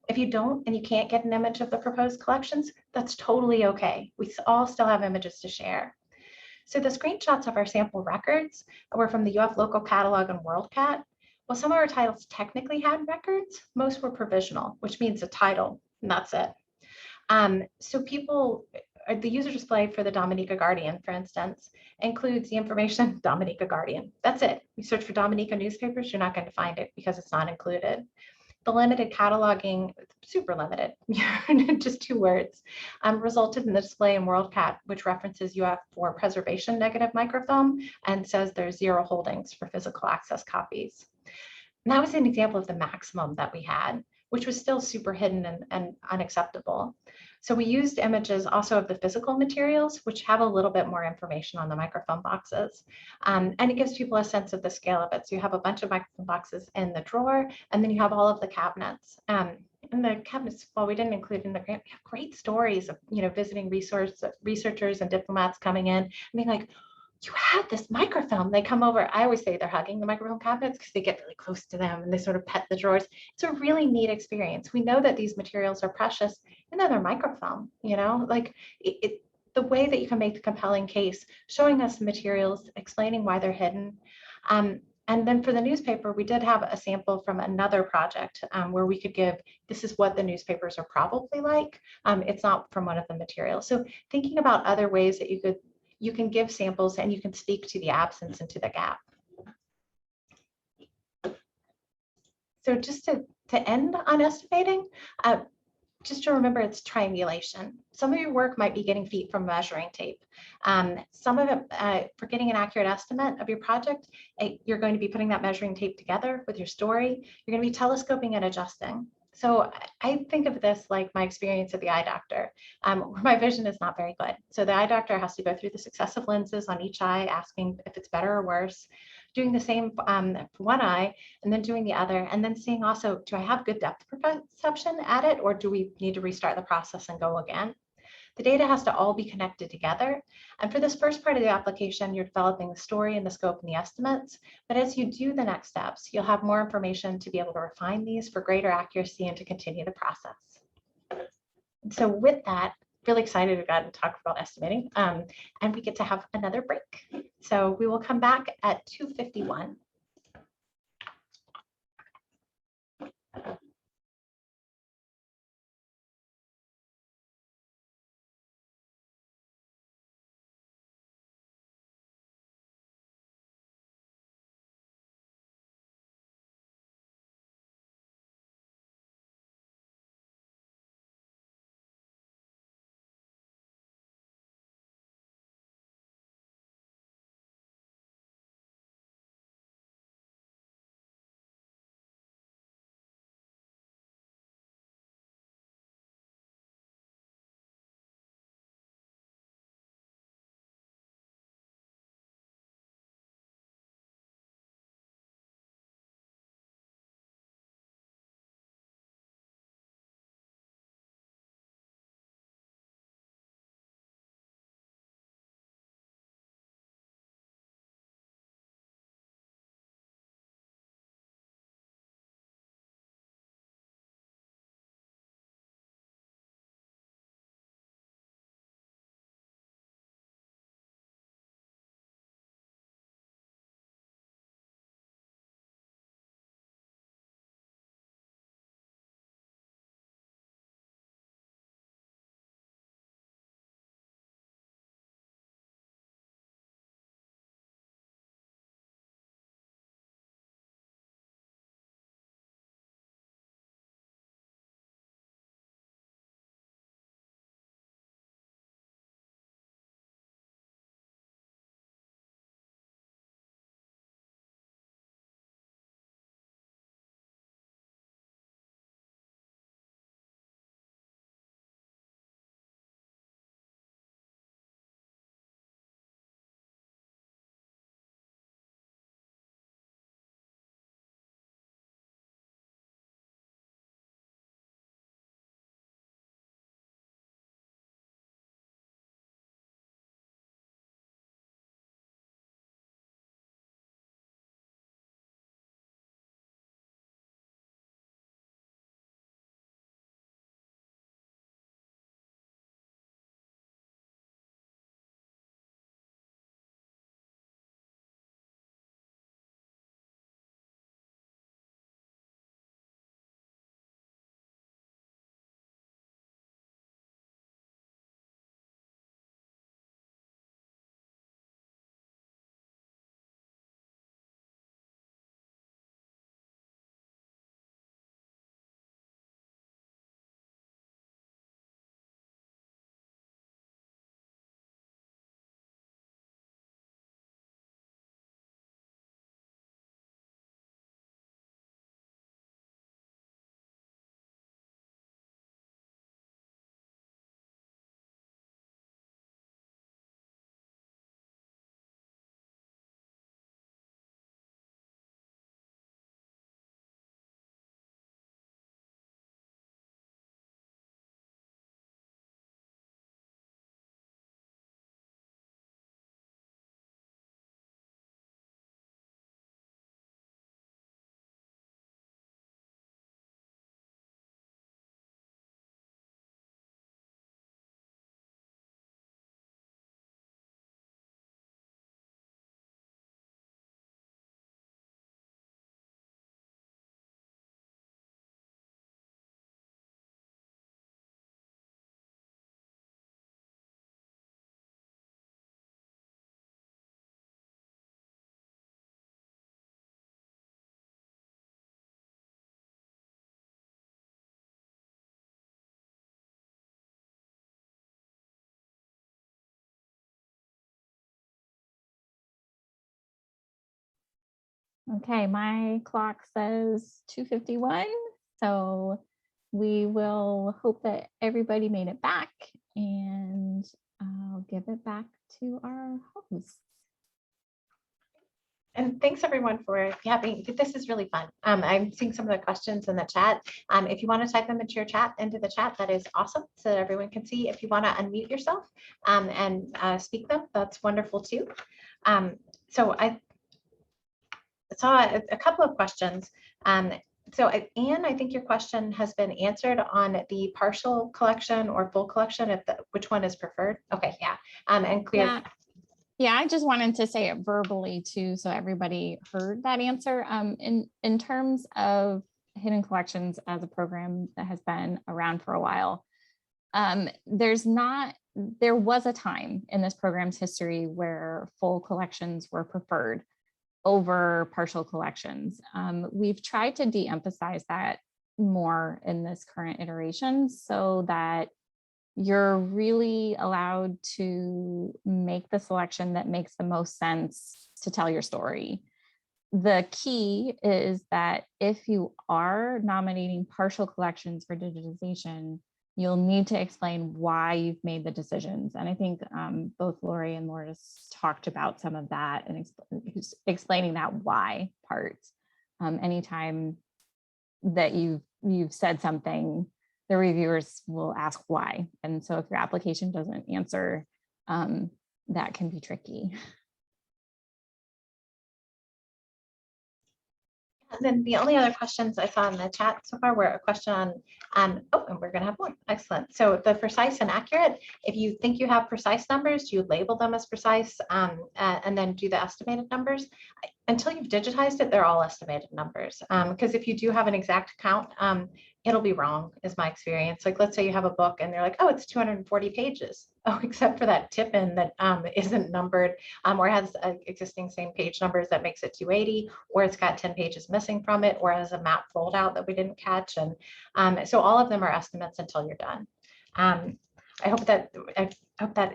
If you don't and you can't get an image of the proposed collections, that's totally okay. We all still have images to share. So the screenshots of our sample records were from the UF local catalog and WorldCat. While some of our titles technically had records, most were provisional, which means a title, and that's it. So the user display for the Dominica Guardian, for instance, includes the information Dominica Guardian. That's it. You search for Dominica newspapers, you're not going to find it because it's not included. The limited cataloging, super limited, just 2 words, resulted in the display in WorldCat, which references UF for preservation negative microfilm and says there's 0 holdings for physical access copies. And that was an example of the maximum that we had, which was still super hidden and unacceptable. So we used images also of the physical materials, which have a little bit more information on the microfilm boxes. And it gives people a sense of the scale of it. So you have a bunch of microfilm boxes in the drawer, and then you have all of the cabinets. And the cabinets, while we didn't include in the grant, we have great stories of, visiting researchers and diplomats coming in and being like, you had this microfilm. They come over. I always say they're hugging the microfilm cabinets because they get really close to them and they sort of pet the drawers. It's a really neat experience. We know that these materials are precious and then they're microfilm, like the way that you can make the compelling case, showing us the materials, explaining why they're hidden. And then for the newspaper, we did have a sample from another project where we could give, this is what the newspapers are probably like. It's not from one of the materials. So thinking about other ways that you can give samples and you can speak to the absence and to the gap. So just to end on estimating, just to remember it's triangulation. Some of your work might be getting feet from measuring tape. Some of it, for getting an accurate estimate of your project, you're going to be putting that measuring tape together with your story. You're going to be telescoping and adjusting. So I think of this like my experience at the eye doctor, where my vision is not very good. So the eye doctor has to go through the successive lenses on each eye, asking if it's better or worse, doing the same for one eye, and then doing the other, and then seeing also, do I have good depth perception at it, or do we need to restart the process and go again? The data has to all be connected together. And for this first part of the application, you're developing the story and the scope and the estimates. But as you do the next steps, you'll have more information to be able to refine these for greater accuracy and to continue the process. And so with that, really excited to go and talk about estimating. And we get to have another break. So we will come back at 2:51. Okay, my clock says 2:51, so we will hope that everybody made it back, and I'll give it back to our host. And thanks everyone for having, this is really fun. I'm seeing some of the questions in the chat. If you want to type them into the chat, that is awesome, so that everyone can see. If you want to unmute yourself and speak them, that's wonderful too. So I saw a couple of questions. So Anne, I think your question has been answered on the partial collection or full collection, if which one is preferred. Okay, yeah, and clear. Yeah, I just wanted to say it verbally too, so everybody heard that answer. In terms of hidden collections as a program that has been around for a while, there was a time in this program's history where full collections were preferred over partial collections. We've tried to de-emphasize that more in this current iteration so that you're really allowed to make the selection that makes the most sense to tell your story. The key is that if you are nominating partial collections for digitization, you'll need to explain why you've made the decisions. And I think both Lori and Lourdes talked about some of that and explaining that why part. Anytime that you've said something, the reviewers will ask why. And so if your application doesn't answer, that can be tricky. And then the only other questions I saw in the chat so far were a question on, oh, and we're going to have more. Excellent. So the precise and accurate, if you think you have precise numbers, you label them as precise and then do the estimated numbers. Until you've digitized it, they're all estimated numbers. Because if you do have an exact count, it'll be wrong, is my experience. Like, let's say you have a book and they're like, oh, it's 240 pages. Oh, except for that tip in that isn't numbered or has existing same page numbers that makes it 280, or it's got 10 pages missing from it, or has a map fold out that we didn't catch. And so all of them are estimates until you're done. I hope that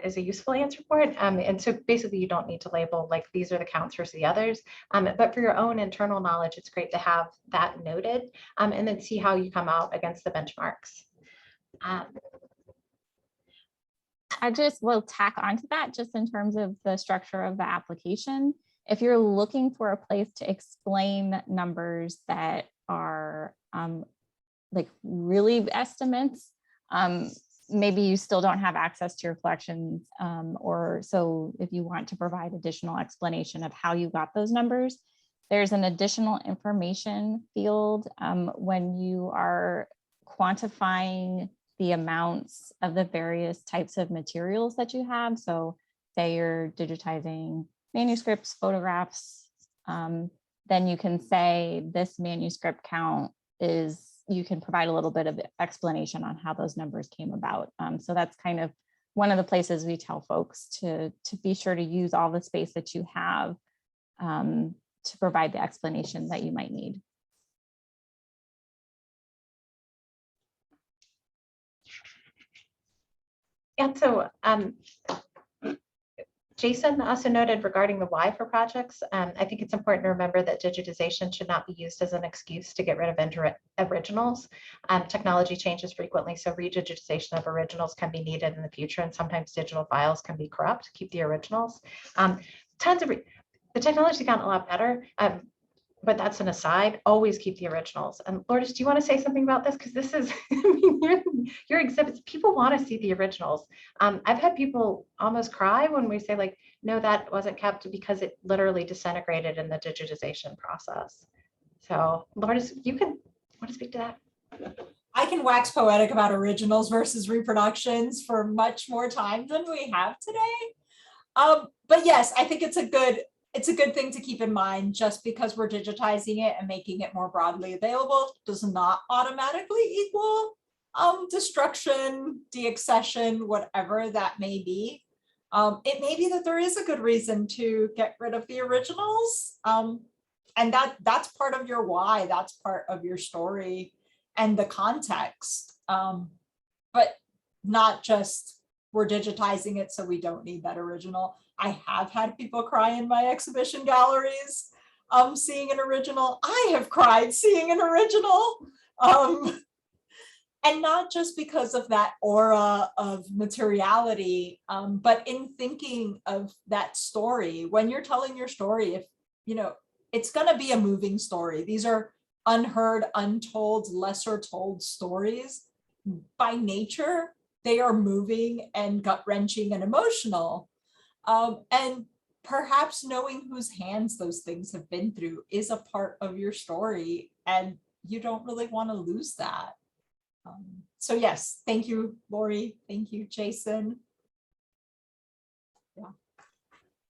is a useful answer for it. And so basically you don't need to label like these are the counts versus the others. But for your own internal knowledge, it's great to have that noted and then see how you come out against the benchmarks. I just will tack onto that just in terms of the structure of the application. If you're looking for a place to explain numbers that are like really estimates, maybe you still don't have access to your collections, or so if you want to provide additional explanation of how you got those numbers, there's an additional information field when you are quantifying the amounts of the various types of materials that you have. So say you're digitizing manuscripts, photographs, then you can say this manuscript count is, you can provide a little bit of explanation on how those numbers came about. So that's kind of one of the places we tell folks to be sure to use all the space that you have to provide the explanation that you might need. Yeah, so Jason also noted regarding the why for projects. I think it's important to remember that digitization should not be used as an excuse to get rid of originals. Technology changes frequently, so redigitization of originals can be needed in the future, and sometimes digital files can be corrupt. Keep the originals. The technology's gotten a lot better, but that's an aside. Always keep the originals. And Lourdes, do you want to say something about this? Because this is, I mean, your exhibits, people want to see the originals. I've had people almost cry when we say like, no, that wasn't kept because it literally disintegrated in the digitization process. So Lourdes, you can want to speak to that? I can wax poetic about originals versus reproductions for much more time than we have today. But yes, I think it's a good thing to keep in mind. Just because we're digitizing it and making it more broadly available does not automatically equal destruction, deaccession, whatever that may be. It may be that there is a good reason to get rid of the originals. And that's part of your why, that's part of your story and the context. But not just we're digitizing it so we don't need that original. I have had people cry in my exhibition galleries seeing an original. I have cried seeing an original. And not just because of that aura of materiality, but in thinking of that story, when you're telling your story, if, it's going to be a moving story. These are unheard, untold, lesser told stories. By nature, they are moving and gut-wrenching and emotional. And perhaps knowing whose hands those things have been through is a part of your story, and you don't really want to lose that. So yes, thank you, Lori. Thank you, Jason. Yeah,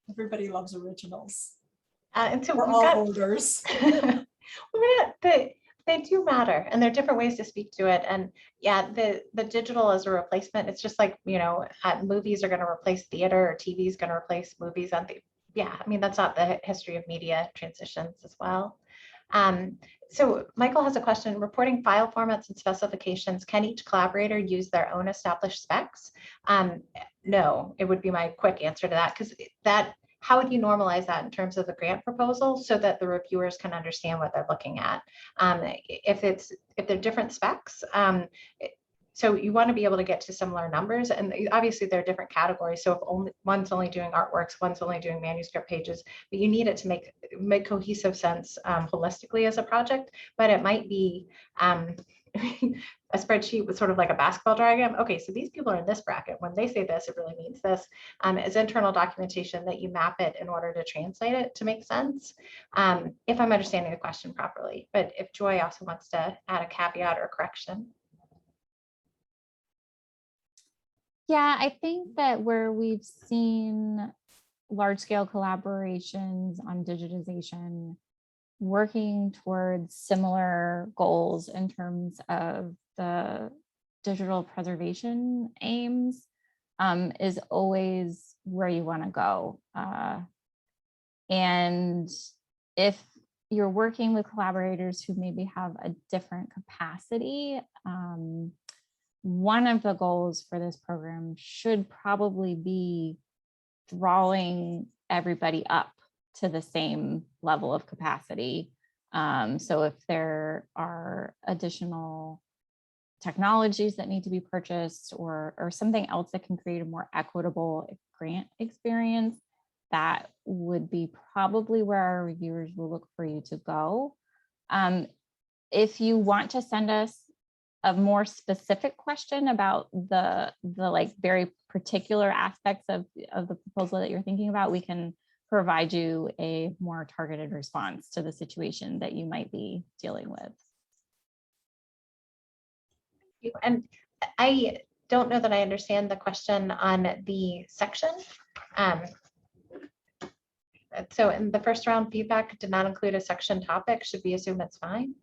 everybody loves originals. And so We're we've all got holders. they do matter, and there are different ways to speak to it. And yeah, the digital as a replacement, it's just like, movies are going to replace theater, or TV is going to replace movies on the, yeah, I mean, that's not the history of media transitions as well. So Michael has a question: reporting file formats and specifications, can each collaborator use their own established specs? No, it would be my quick answer to that, because how would you normalize that in terms of the grant proposal so that the reviewers can understand what they're looking at? If they're different specs, so you want to be able to get to similar numbers, and obviously there are different categories. So if one's only doing artworks, one's only doing manuscript pages, but you need it to make cohesive sense holistically as a project. But it might be a spreadsheet with sort of like a basketball diagram. Okay, so these people are in this bracket. When they say this, it really means this. As internal documentation that you map it in order to translate it to make sense, if I'm understanding the question properly. But if Joy also wants to add a caveat or correction. Yeah, I think that where we've seen large scale collaborations on digitization working towards similar goals in terms of the digital preservation aims is always where you want to go. And if you're working with collaborators who maybe have a different capacity, one of the goals for this program should probably be drawing everybody up to the same level of capacity. So if there are additional technologies that need to be purchased, or something else that can create a more equitable grant experience, that would be probably where our reviewers will look for you to go. If you want to send us a more specific question about the like very particular aspects of the proposal that you're thinking about, we can provide you a more targeted response to the situation that you might be dealing with. And I don't know that I understand the question on the section. So in the first round, feedback did not include a section topic. Should we assume it's fine?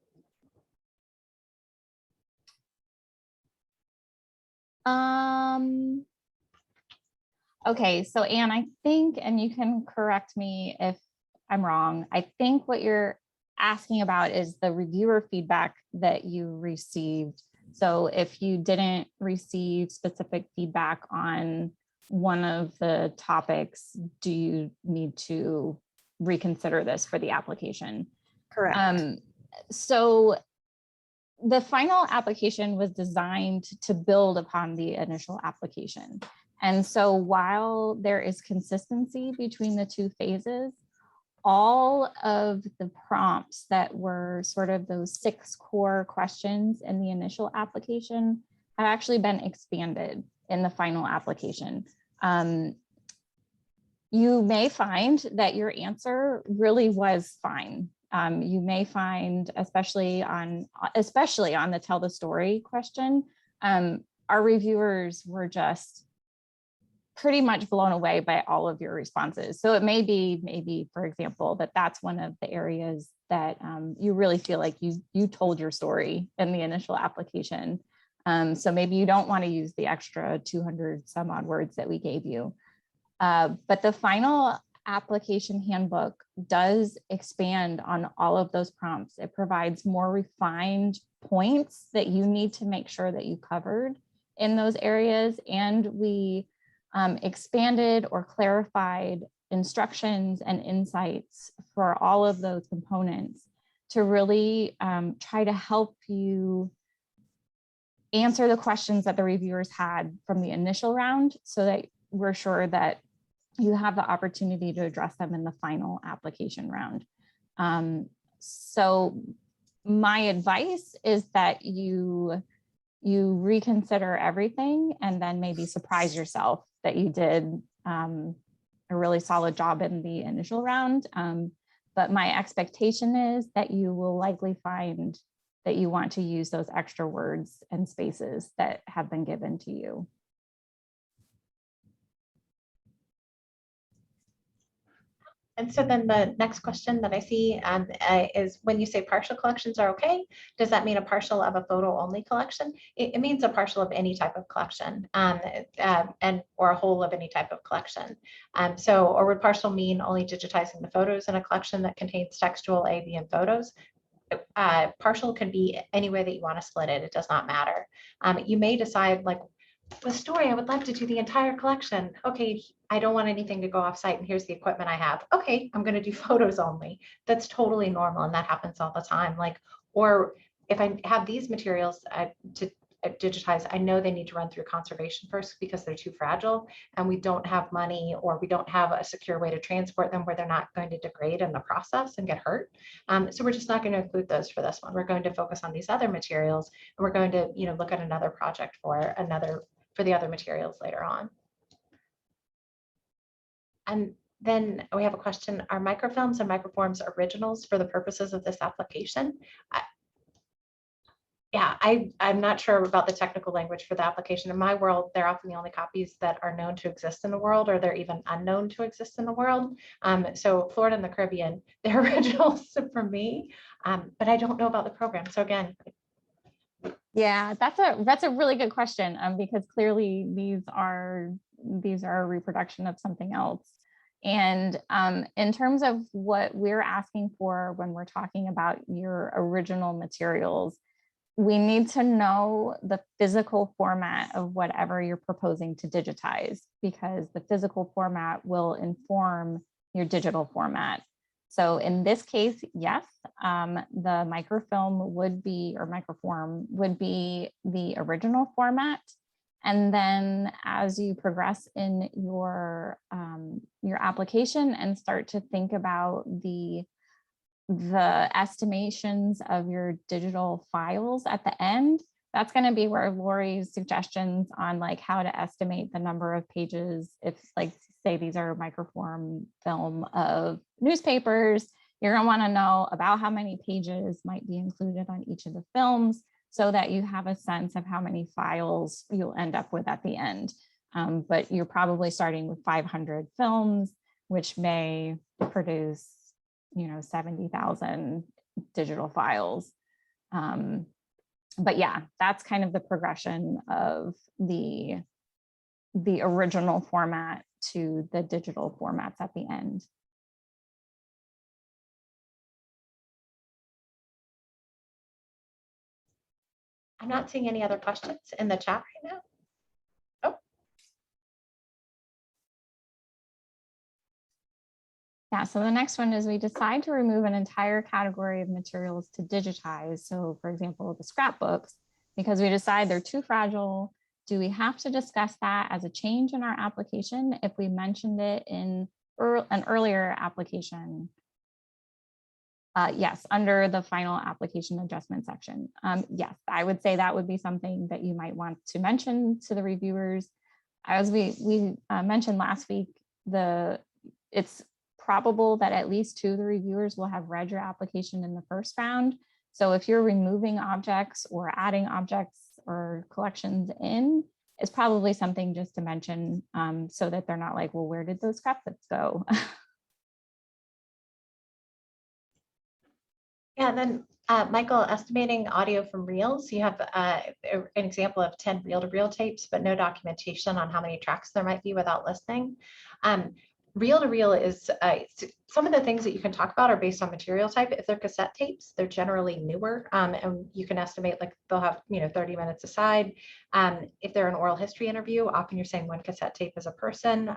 Okay, so Anne, I think, and you can correct me if I'm wrong, I think what you're asking about is the reviewer feedback that you received. So if you didn't receive specific feedback on one of the topics, do you need to reconsider this for the application? Correct. So the final application was designed to build upon the initial application. And so while there is consistency between the two phases, all of the prompts that were sort of those 6 core questions in the initial application have actually been expanded in the final application. You may find that your answer really was fine. You may find, especially on the tell the story question, our reviewers were just pretty much blown away by all of your responses. So it may be, maybe, for example, that's one of the areas that you really feel like you told your story in the initial application. So maybe you don't want to use the extra 200 some odd words that we gave you. But the final application handbook does expand on all of those prompts. It provides more refined points that you need to make sure that you covered in those areas. And we expanded or clarified instructions and insights for all of those components to really try to help you answer the questions that the reviewers had from the initial round, so that we're sure that you have the opportunity to address them in the final application round. So my advice is that you reconsider everything and then maybe surprise yourself that you did a really solid job in the initial round. But my expectation is that you will likely find that you want to use those extra words and spaces that have been given to you. And so then the next question that I see is, when you say partial collections are okay, does that mean a partial of a photo only collection? It means a partial of any type of collection or a whole of any type of collection. Or would partial mean only digitizing the photos in a collection that contains textual AV and photos? Partial can be any way that you want to split it. It does not matter. You may decide, like with story, I would love to do the entire collection. Okay, I don't want anything to go off site, and here's the equipment I have. Okay, I'm going to do photos only. That's totally normal, and that happens all the time. Like, or if I have these materials to digitize, I know they need to run through conservation first because they're too fragile, and we don't have money, or we don't have a secure way to transport them where they're not going to degrade in the process and get hurt. So we're just not going to include those for this one. We're going to focus on these other materials, and we're going to, look at another project for the other materials later on. And then we have a question: are microfilms and microforms originals for the purposes of this application? I'm not sure about the technical language for the application. In my world, they're often the only copies that are known to exist in the world, or they're even unknown to exist in the world. So Florida and the Caribbean, they're originals for me, but I don't know about the program. So again, yeah, that's a really good question, because clearly these are a reproduction of something else. And in terms of what we're asking for when we're talking about your original materials, we need to know the physical format of whatever you're proposing to digitize, because the physical format will inform your digital format. So in this case, yes, the microfilm would be, or microform would be, the original format. And then as you progress in your application and start to think about the estimations of your digital files at the end, that's going to be where Lori's suggestions on like how to estimate the number of pages, if like say these are microform film of newspapers, you're going to want to know about how many pages might be included on each of the films, so that you have a sense of how many files you'll end up with at the end. But you're probably starting with 500 films, which may produce 70,000 digital files. But yeah, that's kind of the progression of the original format to the digital formats at the end. I'm not seeing any other questions in the chat right now. Yeah, so the next one is, we decide to remove an entire category of materials to digitize. So for example, the scrapbooks, because we decide they're too fragile. Do we have to discuss that as a change in our application if we mentioned it in an earlier application? Yes, under the final application adjustment section. Yes, I would say that would be something that you might want to mention to the reviewers. As we mentioned last week, it's probable that at least 2 of the reviewers will have read your application in the first round. So if you're removing objects or adding objects or collections in, it's probably something just to mention, so that they're not like, well, where did those scrapbooks go? Yeah, and then Michael, estimating audio from reels, you have an example of 10 reel-to-reel tapes, but no documentation on how many tracks there might be without listening. Reel-to-reel is some of the things that you can talk about are based on material type. If they're cassette tapes, they're generally newer, and you can estimate like they'll have 30 minutes aside. If they're an oral history interview, often you're saying one cassette tape is a person.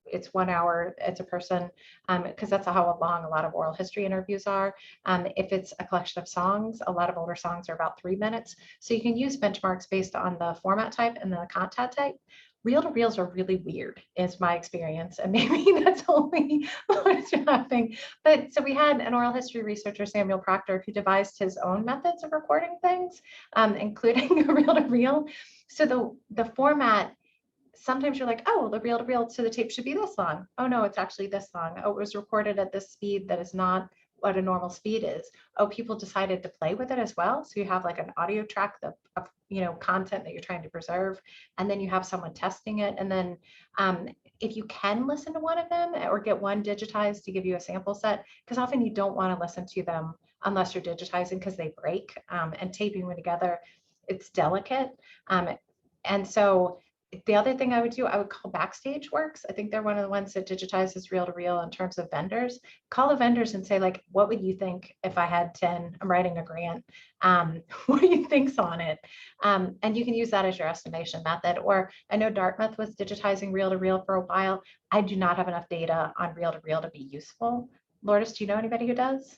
It's 1 hour, it's a person, because that's how long a lot of oral history interviews are. If it's a collection of songs, a lot of older songs are about 3 minutes. So you can use benchmarks based on the format type and the content type. Reel-to-reels are really weird, is my experience, and maybe that's only what's happening. But so we had an oral history researcher, Samuel Proctor, who devised his own methods of recording things, including a reel-to-reel. So the format, sometimes you're like, oh, the reel-to-reel, so the tape should be this long. Oh no, it's actually this long. Oh, it was recorded at this speed that is not what a normal speed is. Oh, people decided to play with it as well. So you have like an audio track of content that you're trying to preserve, and then you have someone testing it. And then if you can listen to one of them or get one digitized to give you a sample set, because often you don't want to listen to them unless you're digitizing because they break, and taping them together, it's delicate. And so the other thing I would do, I would call Backstage Works. I think they're one of the ones that digitizes reel-to-reel in terms of vendors. Call the vendors and say, like, what would you think if I had 10, I'm writing a grant, what do you think's on it? And you can use that as your estimation method. Or I know Dartmouth was digitizing reel-to-reel for a while. I do not have enough data on reel-to-reel to be useful. Lourdes, do you know anybody who does?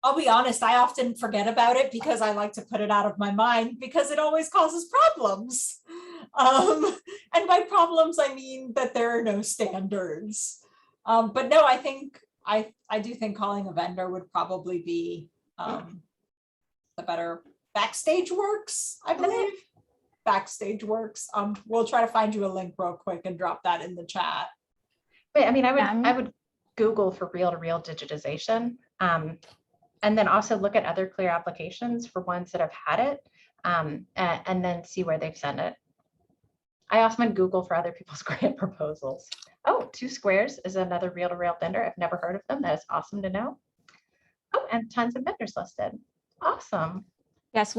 I'll be honest, I often forget about it because I like to put it out of my mind because it always causes problems. And by problems, I mean that there are no standards. But no, I think I do think calling a vendor would probably be the better. Backstage Works, I believe. Backstage Works. We'll try to find you a link real quick and drop that in the chat. But I mean, I would Google for reel-to-reel digitization. And then also look at other clear applications for ones that have had it, and then see where they've sent it. I often Google for other people's grant proposals. Oh, 2 Squares is another reel-to-reel vendor. I've never heard of them. That is awesome to know. Oh, and tons of vendors listed. Awesome. Yes,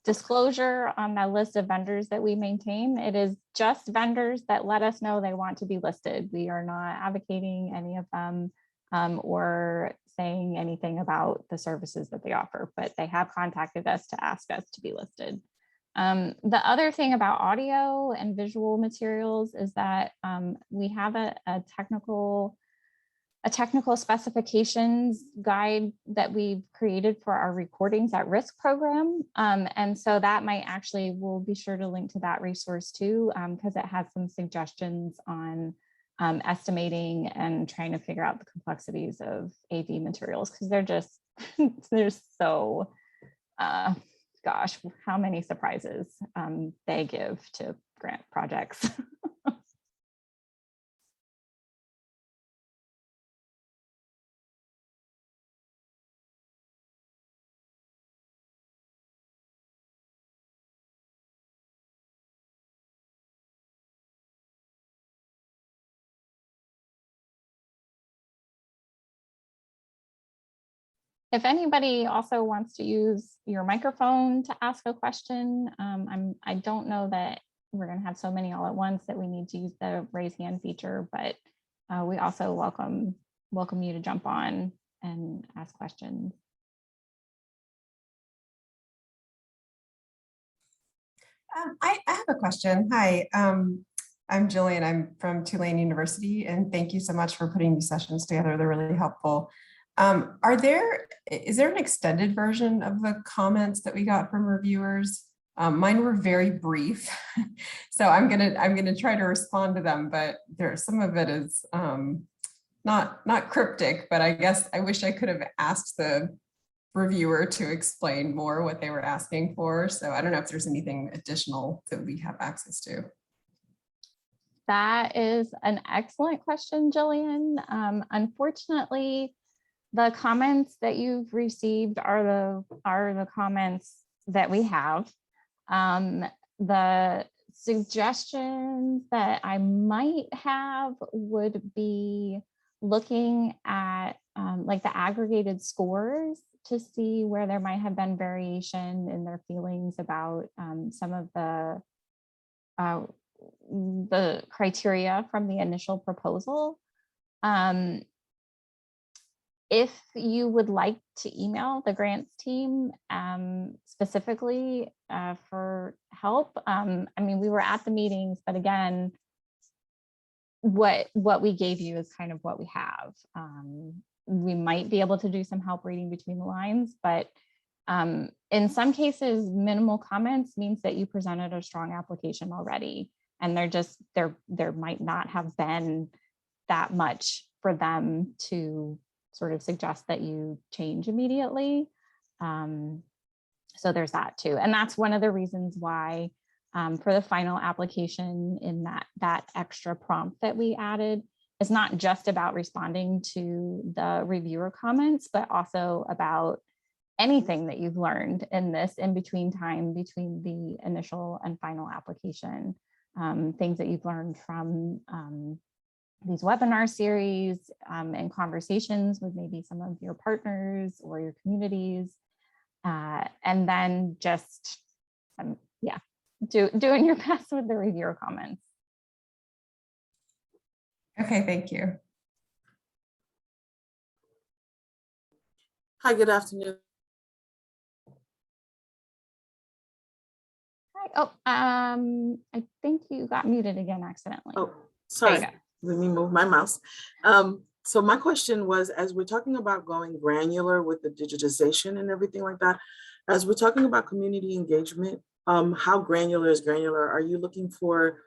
disclosure on the list of vendors that we maintain, it is just vendors that let us know they want to be listed. We are not advocating any of them or saying anything about the services that they offer, but they have contacted us to ask us to be listed. The other thing about audio and visual materials is that we have a technical specifications guide that we've created for our Recordings at Risk program. And so that we'll be sure to link to that resource too, because it has some suggestions on estimating and trying to figure out the complexities of AV materials, because they're so, gosh, how many surprises they give to grant projects. If anybody also wants to use your microphone to ask a question, I don't know that we're going to have so many all at once that we need to use the raise hand feature, but we also welcome you to jump on and ask questions. I have a question. Hi, I'm Jillian. I'm from Tulane University, and thank you so much for putting these sessions together. They're really helpful. Is there an extended version of the comments that we got from reviewers? Mine were very brief, so I'm gonna try to respond to them, but some of it is not cryptic, but I guess I wish I could have asked the reviewer to explain more what they were asking for. So I don't know if there's anything additional that we have access to. That is an excellent question, Jillian. Unfortunately, the comments that you've received are the comments that we have. The suggestions that I might have would be looking at like the aggregated scores to see where there might have been variation in their feelings about some of the the criteria from the initial proposal. If you would like to email the grants team specifically for help, I mean, we were at the meetings, but again, what we gave you is kind of what we have. We might be able to do some help reading between the lines, but in some cases, minimal comments means that you presented a strong application already, and there might not have been that much for them to sort of suggest that you change immediately. So there's that too. And that's one of the reasons why for the final application in that extra prompt that we added, it's not just about responding to the reviewer comments, but also about anything that you've learned in this in between time between the initial and final application, things that you've learned from these webinar series and conversations with maybe some of your partners or your communities. And then just, yeah, doing your best with the reviewer comments. Okay, thank you. Hi, good afternoon. Hi. Oh, I think you got muted again accidentally. Oh, There sorry. you go. Let me move my mouse. So my question was, as we're talking about going granular with the digitization and everything like that, as we're talking about community engagement, how granular is granular? Are you looking for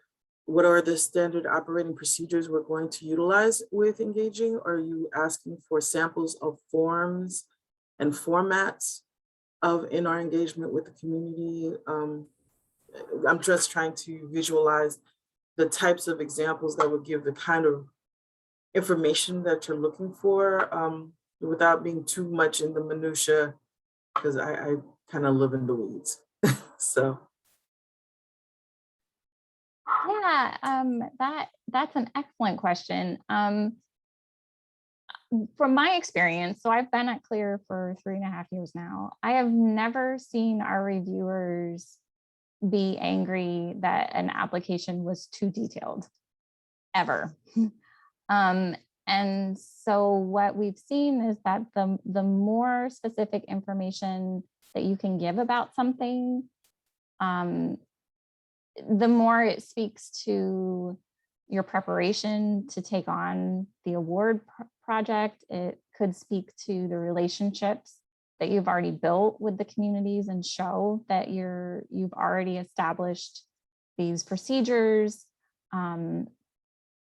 what are the standard operating procedures we're going to utilize with engaging? Or are you asking for samples of forms and formats in our engagement with the community? I'm just trying to visualize the types of examples that would give the kind of information that you're looking for without being too much in the minutia, because I kind of live in the weeds. So. Yeah, that's an excellent question. From my experience, so I've been at CLEAR for 3.5 years now. I have never seen our reviewers be angry that an application was too detailed, ever. And so what we've seen is that the more specific information that you can give about something, the more it speaks to your preparation to take on the award project. It could speak to the relationships that you've already built with the communities and show that you've already established these procedures.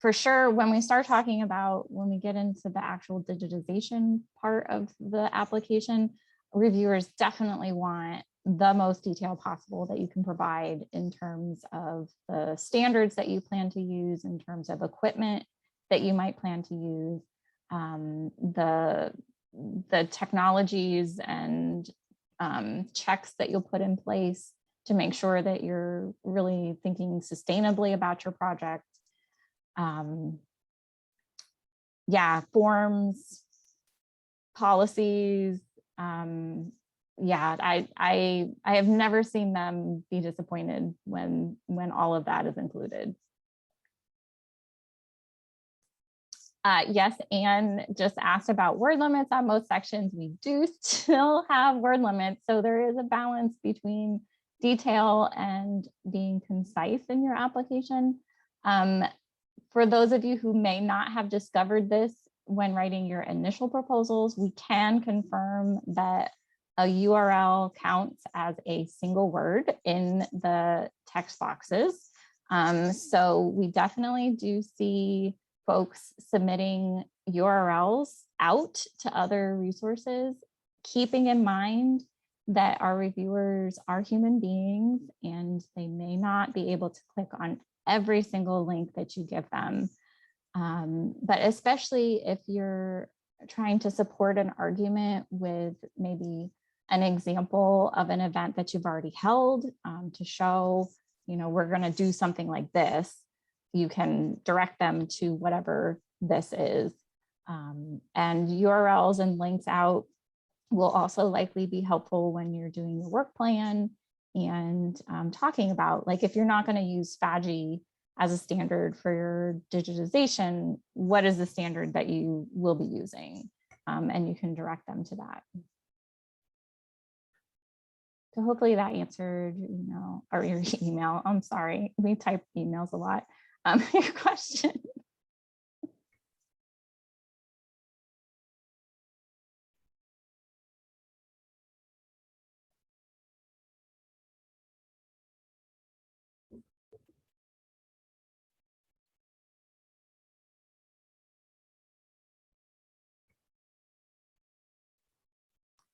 For sure, when we start talking about, when we get into the actual digitization part of the application, reviewers definitely want the most detail possible that you can provide in terms of the standards that you plan to use, in terms of equipment that you might plan to use, the technologies and checks that you'll put in place to make sure that you're really thinking sustainably about your project. Yeah, forms, policies. Yeah, I have never seen them be disappointed when all of that is included. Yes, Anne just asked about word limits on most sections. We do still have word limits, so there is a balance between detail and being concise in your application. For those of you who may not have discovered this when writing your initial proposals, we can confirm that a URL counts as a single word in the text boxes. So we definitely do see folks submitting URLs out to other resources, keeping in mind that our reviewers are human beings and they may not be able to click on every single link that you give them. But especially if you're trying to support an argument with maybe an example of an event that you've already held to show, we're going to do something like this, you can direct them to whatever this is. And URLs and links out will also likely be helpful when you're doing your work plan and talking about, like, if you're not going to use FADGI as a standard for your digitization, what is the standard that you will be using? And you can direct them to that. So hopefully that answered your email, or your email. I'm sorry, we type emails a lot. Your question.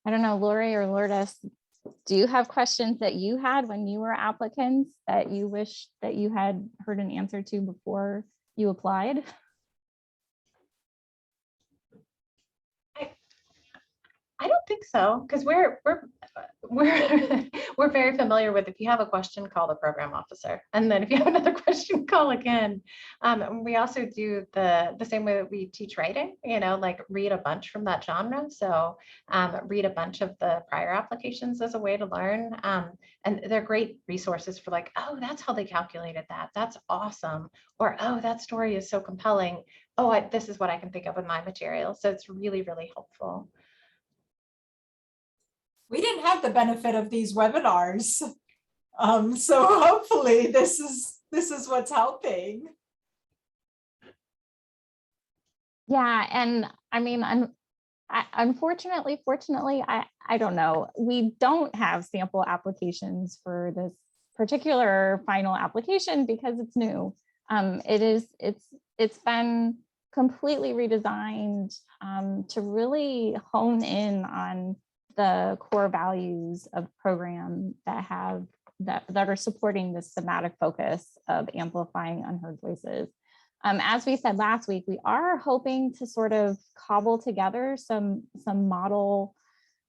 I don't know, Lori or Lourdes, do you have questions that you had when you were applicants that you wish that you had heard an answer to before you applied? I don't think so, because we're we're very familiar with, if you have a question, call the program officer, and then if you have another question, call again. We also do the same way that we teach writing, like read a bunch from that genre. So read a bunch of the prior applications as a way to learn, and they're great resources for like, oh, that's how they calculated that. That's awesome. Or, oh, that story is so compelling. Oh, this is what I can think of with my material. So it's really, really helpful. We didn't have the benefit of these webinars. So hopefully this is what's helping. Yeah, and I mean, fortunately, I don't know. We don't have sample applications for this particular final application because it's new. It's been completely redesigned to really hone in on the core values of program that are supporting this thematic focus of amplifying unheard voices. As we said last week, we are hoping to sort of cobble together some model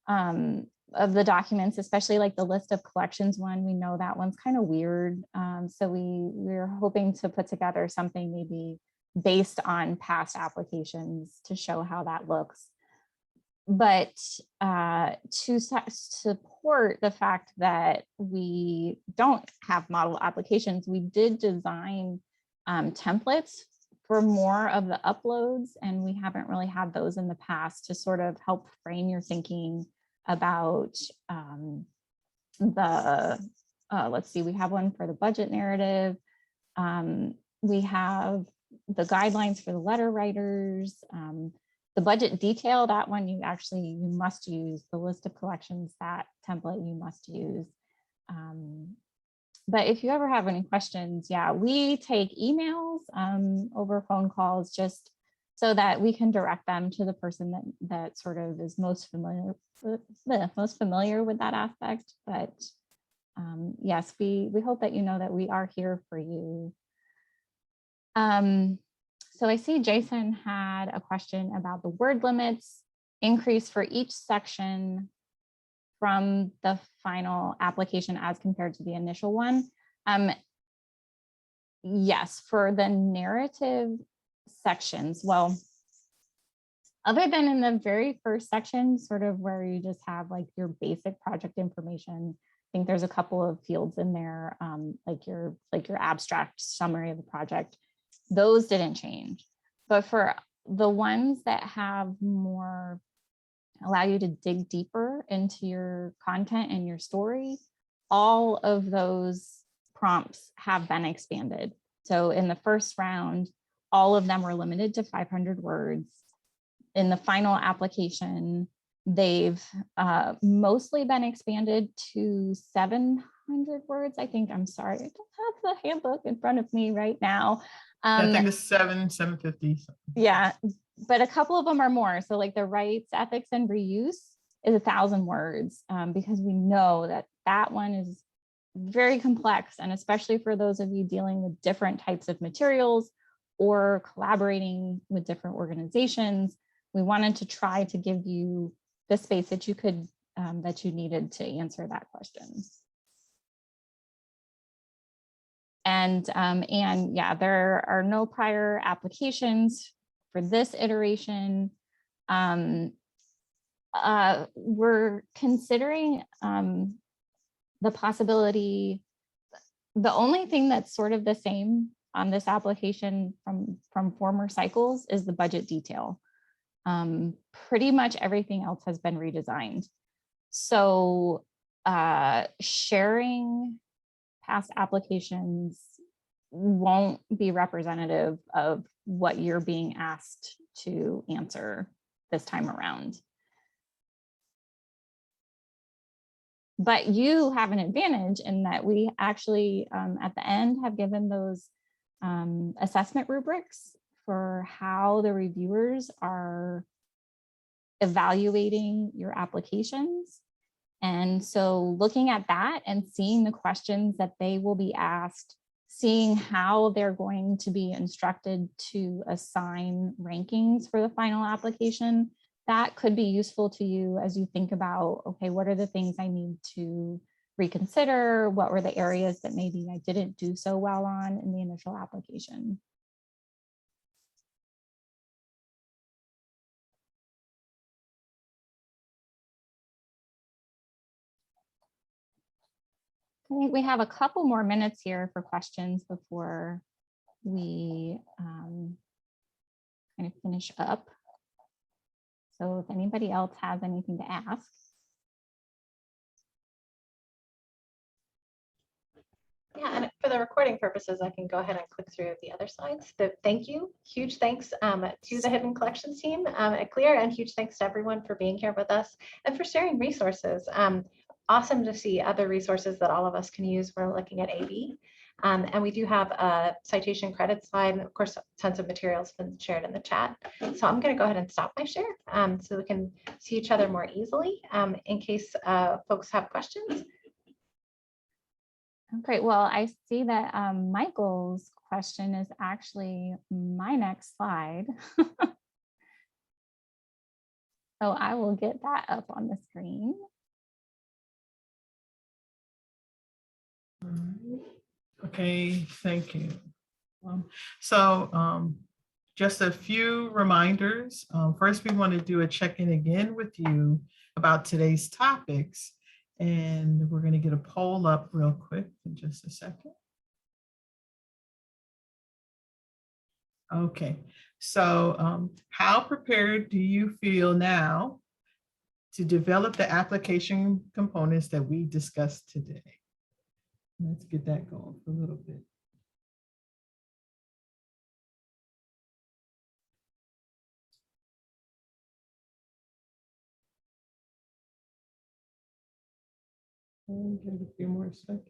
of the documents, especially like the list of collections one. We know that one's kind of weird. So we're hoping to put together something maybe based on past applications to show how that looks. But to support the fact that we don't have model applications, we did design templates for more of the uploads, and we haven't really had those in the past to sort of help frame your thinking about let's see, we have one for the budget narrative. We have the guidelines for the letter writers, the budget detail, that one you must use. The list of collections, that template you must use. But if you ever have any questions, yeah, we take emails over phone calls just so that we can direct them to the person that sort of is most familiar with that aspect. But yes, we hope that you know that we are here for you. So I see Jason had a question about the word limits increase for each section from the final application as compared to the initial one. Yes, for the narrative sections, well, other than in the very first section, sort of where you just have like your basic project information, I think there's a couple of fields in there, like your abstract summary of the project. Those didn't change, but for the ones that have more, allow you to dig deeper into your content and your story, all of those prompts have been expanded. So in the first round, all of them were limited to 500 words. In the final application, they've mostly been expanded to 700 words, I think. I'm sorry, I don't have the handbook in front of me right now. I think it's 750. Yeah, but a couple of them are more. So like the rights, ethics, and reuse is 1,000 words because we know that one is very complex. And especially for those of you dealing with different types of materials or collaborating with different organizations, we wanted to try to give you the space that you could, that you needed to answer that question. And yeah, there are no prior applications for this iteration. We're considering the possibility, the only thing that's sort of the same on this application from former cycles is the budget detail. Pretty much everything else has been redesigned. So sharing past applications won't be representative of what you're being asked to answer this time around. But you have an advantage in that we actually at the end have given those assessment rubrics for how the reviewers are evaluating your applications. And so looking at that and seeing the questions that they will be asked, seeing how they're going to be instructed to assign rankings for the final application, that could be useful to you as you think about, okay, what are the things I need to reconsider? What were the areas that maybe I didn't do so well on in the initial application? I think we have a couple more minutes here for questions before we kind of finish up. So if anybody else has anything to ask. Yeah, and for the recording purposes, I can go ahead and click through the other slides. Thank you. Huge thanks to the Hidden Collections team at CLEAR, and huge thanks to everyone for being here with us and for sharing resources. Awesome to see other resources that all of us can use. We're looking at AB. And we do have a citation credit slide, and of course, tons of materials been shared in the chat. So I'm going to go ahead and stop my share so we can see each other more easily in case folks have questions. Great. Well, I see that Michael's question is actually my next slide. So I will get that up on the screen. Okay, thank you. Just a few reminders. First, we want to do a check-in again with you about today's topics. And we're going to get a poll up real quick in just a second. Okay, so how prepared do you feel now to develop the application components that we discussed today? Let's get that going for a little bit. And give it a few more seconds.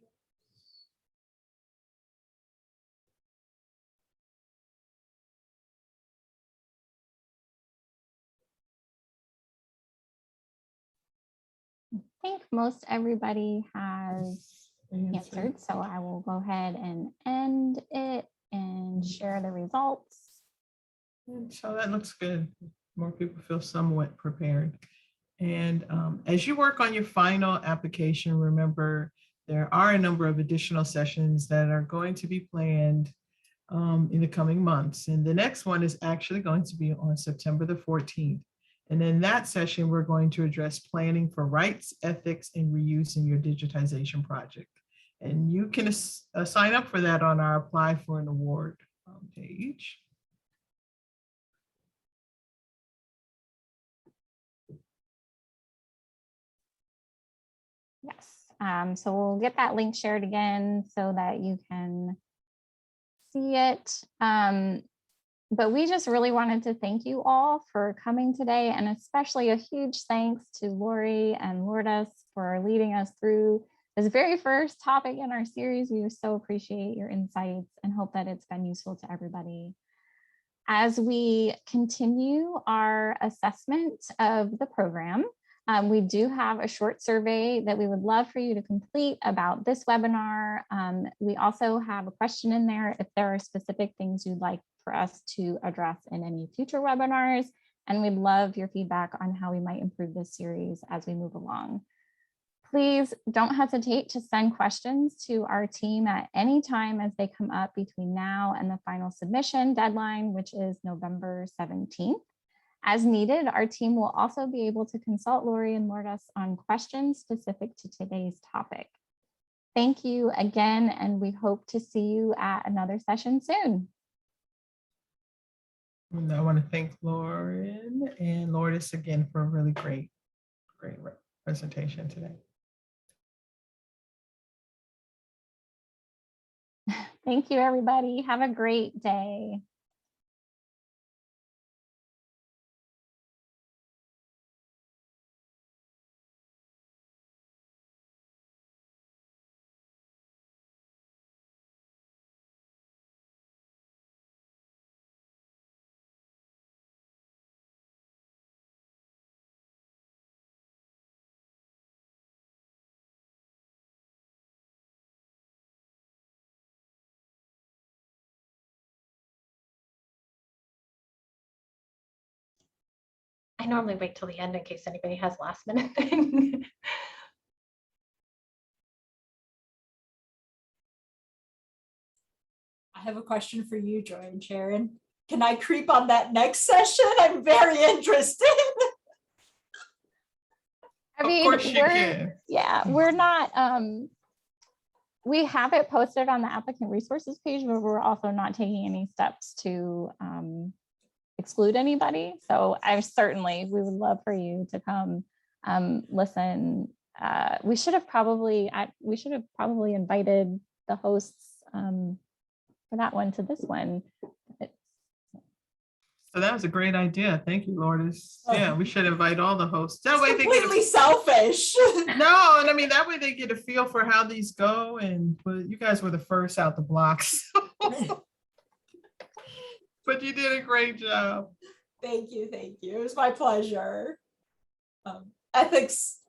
I think most everybody has answered, so I will go ahead and end it and share the results. And so that looks good. More people feel somewhat prepared. And as you work on your final application, remember there are a number of additional sessions that are going to be planned in the coming months. And the next one is actually going to be on September the 14th. And in that session, we're going to address planning for rights, ethics, and reuse in your digitization project. And you can sign up for that on our Apply for an Award page. Yes, so we'll get that link shared again so that you can see it. But we just really wanted to thank you all for coming today, and especially a huge thanks to Lori and Lourdes for leading us through this very first topic in our series. We so appreciate your insights and hope that it's been useful to everybody. As we continue our assessment of the program, we do have a short survey that we would love for you to complete about this webinar. We also have a question in there if there are specific things you'd like for us to address in any future webinars, and we'd love your feedback on how we might improve this series as we move along. Please don't hesitate to send questions to our team at any time as they come up between now and the final submission deadline, which is November 17th. As needed, our team will also be able to consult Lori and Lourdes on questions specific to today's topic. Thank you again, and we hope to see you at another session soon. And I want to thank Lauren and Lourdes again for a really great presentation today. Thank you, everybody. Have a great day. I normally wait till the end in case anybody has last minute thing. I have a question for you, Joy and Sharon. Can I creep on that next session? I'm very interested. I Of mean, course you can. yeah, we're not, we have it posted on the applicant resources page, but we're also not taking any steps to exclude anybody. So we would love for you to come listen. We should have probably invited the hosts for that one to this one. So that was a great idea. Thank you, Lourdes. Yeah, we should invite all the hosts. That way they Completely get selfish. no, and I mean that way they get a feel for how these go. And but you guys were the first out the blocks. But you did a great job. Thank you. It was my pleasure. Ethics